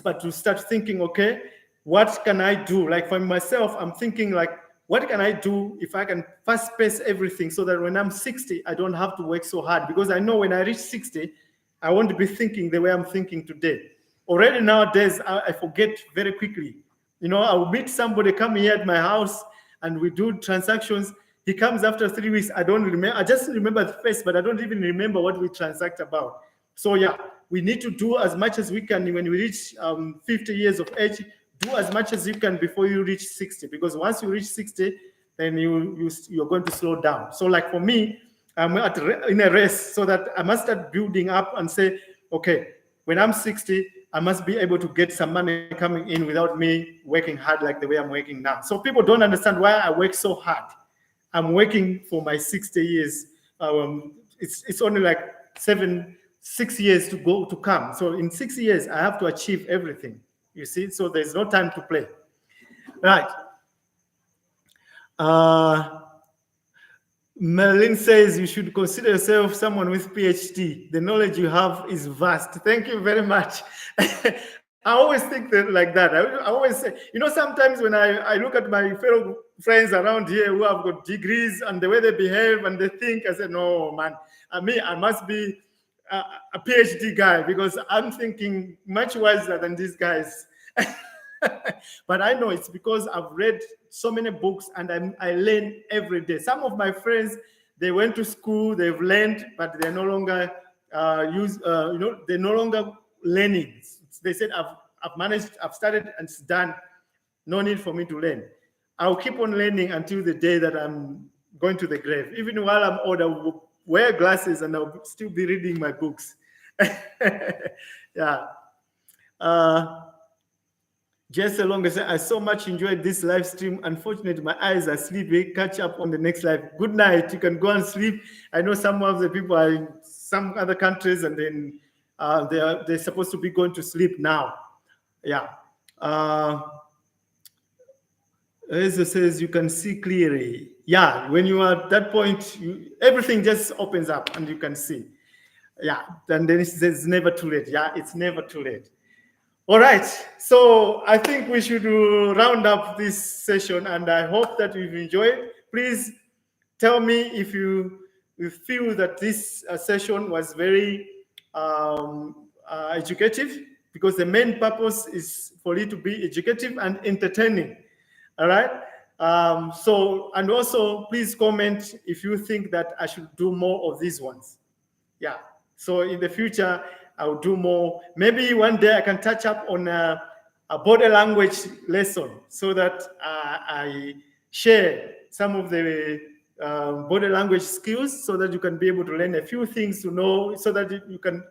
but to start thinking, okay, what can I do? Like for myself, I'm thinking like, what can I do if I can fast pace everything so that when I'm 60, I don't have to work so hard? Because I know when I reach 60, I won't be thinking the way I'm thinking today. Already nowadays, I forget very quickly. I will meet somebody coming here at my house and we do transactions. He comes after 3 weeks. I don't remember. I just remember the face, but I don't even remember what we transact about. So we need to do as much as we can when we reach 50 years of age. Do as much as you can before you reach 60, because once you reach 60, then you're going to slow down. So like for me, I'm in a race, so that I must start building up and say, okay, when I'm 60, I must be able to get some money coming in without me working hard like the way I'm working now. So people don't understand why I work so hard. I'm working for my 60 years. It's only like 6 years to come. So in 6 years, I have to achieve everything. You see, so there's no time to play. Right. Merlin says you should consider yourself someone with PhD. The knowledge you have is vast. Thank you very much. I always think like that. I always say, sometimes when I look at my fellow friends around here who have got degrees and the way they behave and they think, I say, no, man, I must be a PhD guy, because I'm thinking much wiser than these guys. But I know it's because I've read so many books and I learn every day. Some of my friends, they went to school, they've learned, but they're no longer they're no longer learning. They said, I've managed, I've started and it's done. No need for me to learn. I'll keep on learning until the day that I'm going to the grave. Even while I'm old, I will wear glasses and I'll still be reading my books. Yeah. Just along as I so much enjoyed this live stream. Unfortunately, my eyes are sleepy. Catch up on the next live. Good night. You can go and sleep. I know some of the people are in some other countries and then they're supposed to be going to sleep now. Yeah. As it says, you can see clearly. Yeah, when you are at that point, everything just opens up and you can see. Yeah, and then it's never too late. Yeah, it's never too late. All right, so I think we should round up this session, and I hope that you've enjoyed. Please tell me if you feel that this session was very educative, because the main purpose is for it to be educative and entertaining. All right. And also please comment if you think that I should do more of these ones. Yeah. So in the future, I'll do more. Maybe one day I can touch up on a body language lesson so that I share some of the body language skills so that you can be able to learn a few things to know so that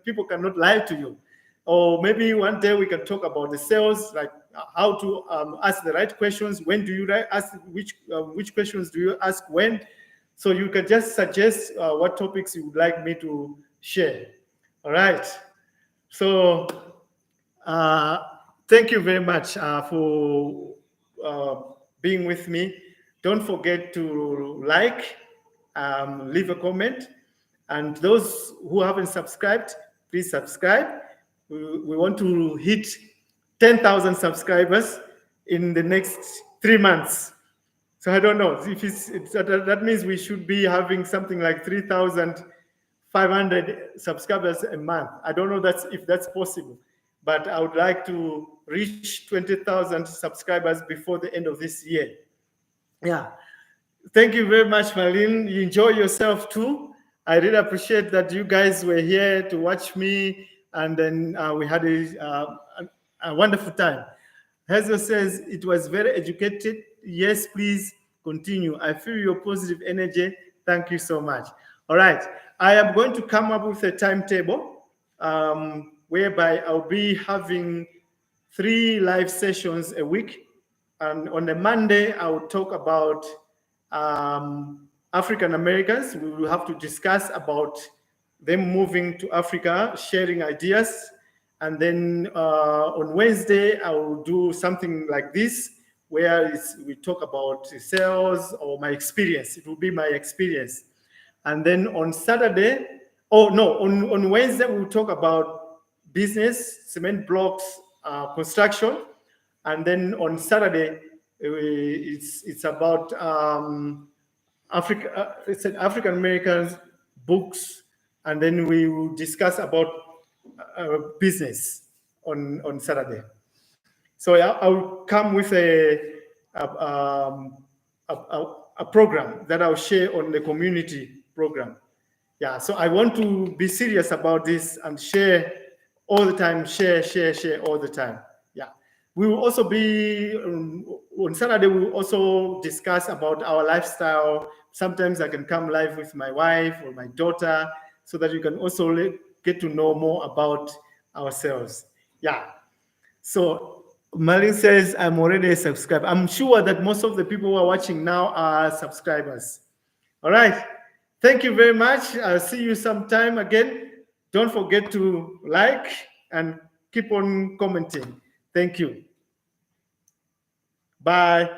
people cannot lie to you. Or maybe one day we can talk about the sales, like how to ask the right questions. When do you ask which questions do you ask when? So you can just suggest what topics you would like me to share. All right. So thank you very much for being with me. Don't forget to like, leave a comment, and those who haven't subscribed, please subscribe. We want to hit 10,000 subscribers in the next 3 months. So I don't know if that means we should be having something like 3,500 subscribers a month. I don't know if that's possible, but I would like to reach 20,000 subscribers before the end of this year. Yeah. Thank you very much, Marlene. You enjoy yourself too. I really appreciate that you guys were here to watch me, and then we had a wonderful time. Hazel says it was very educated. Yes, please continue. I feel your positive energy. Thank you so much. All right. I am going to come up with a timetable whereby I'll be having 3 live sessions a week. And on a Monday, I will talk about African Americans. We will have to discuss about them moving to Africa, sharing ideas. And then on Wednesday, I will do something like this, where we talk about sales or my experience. It will be my experience. And then on Saturday, on Wednesday, we'll talk about business, cement blocks, construction. And then on Saturday, it's about African Americans, books, and then we will discuss about business on Saturday. So I'll come with a program that I'll share on the community program. Yeah, so I want to be serious about this and share all the time, share all the time. Yeah. We will also be, on Saturday, we will also discuss about our lifestyle. Sometimes I can come live with my wife or my daughter so that you can also get to know more about ourselves. Yeah. So Marin says, I'm already a subscriber. I'm sure that most of the people who are watching now are subscribers. All right. Thank you very much. I'll see you sometime again. Don't forget to like and keep on commenting. Thank you. Bye.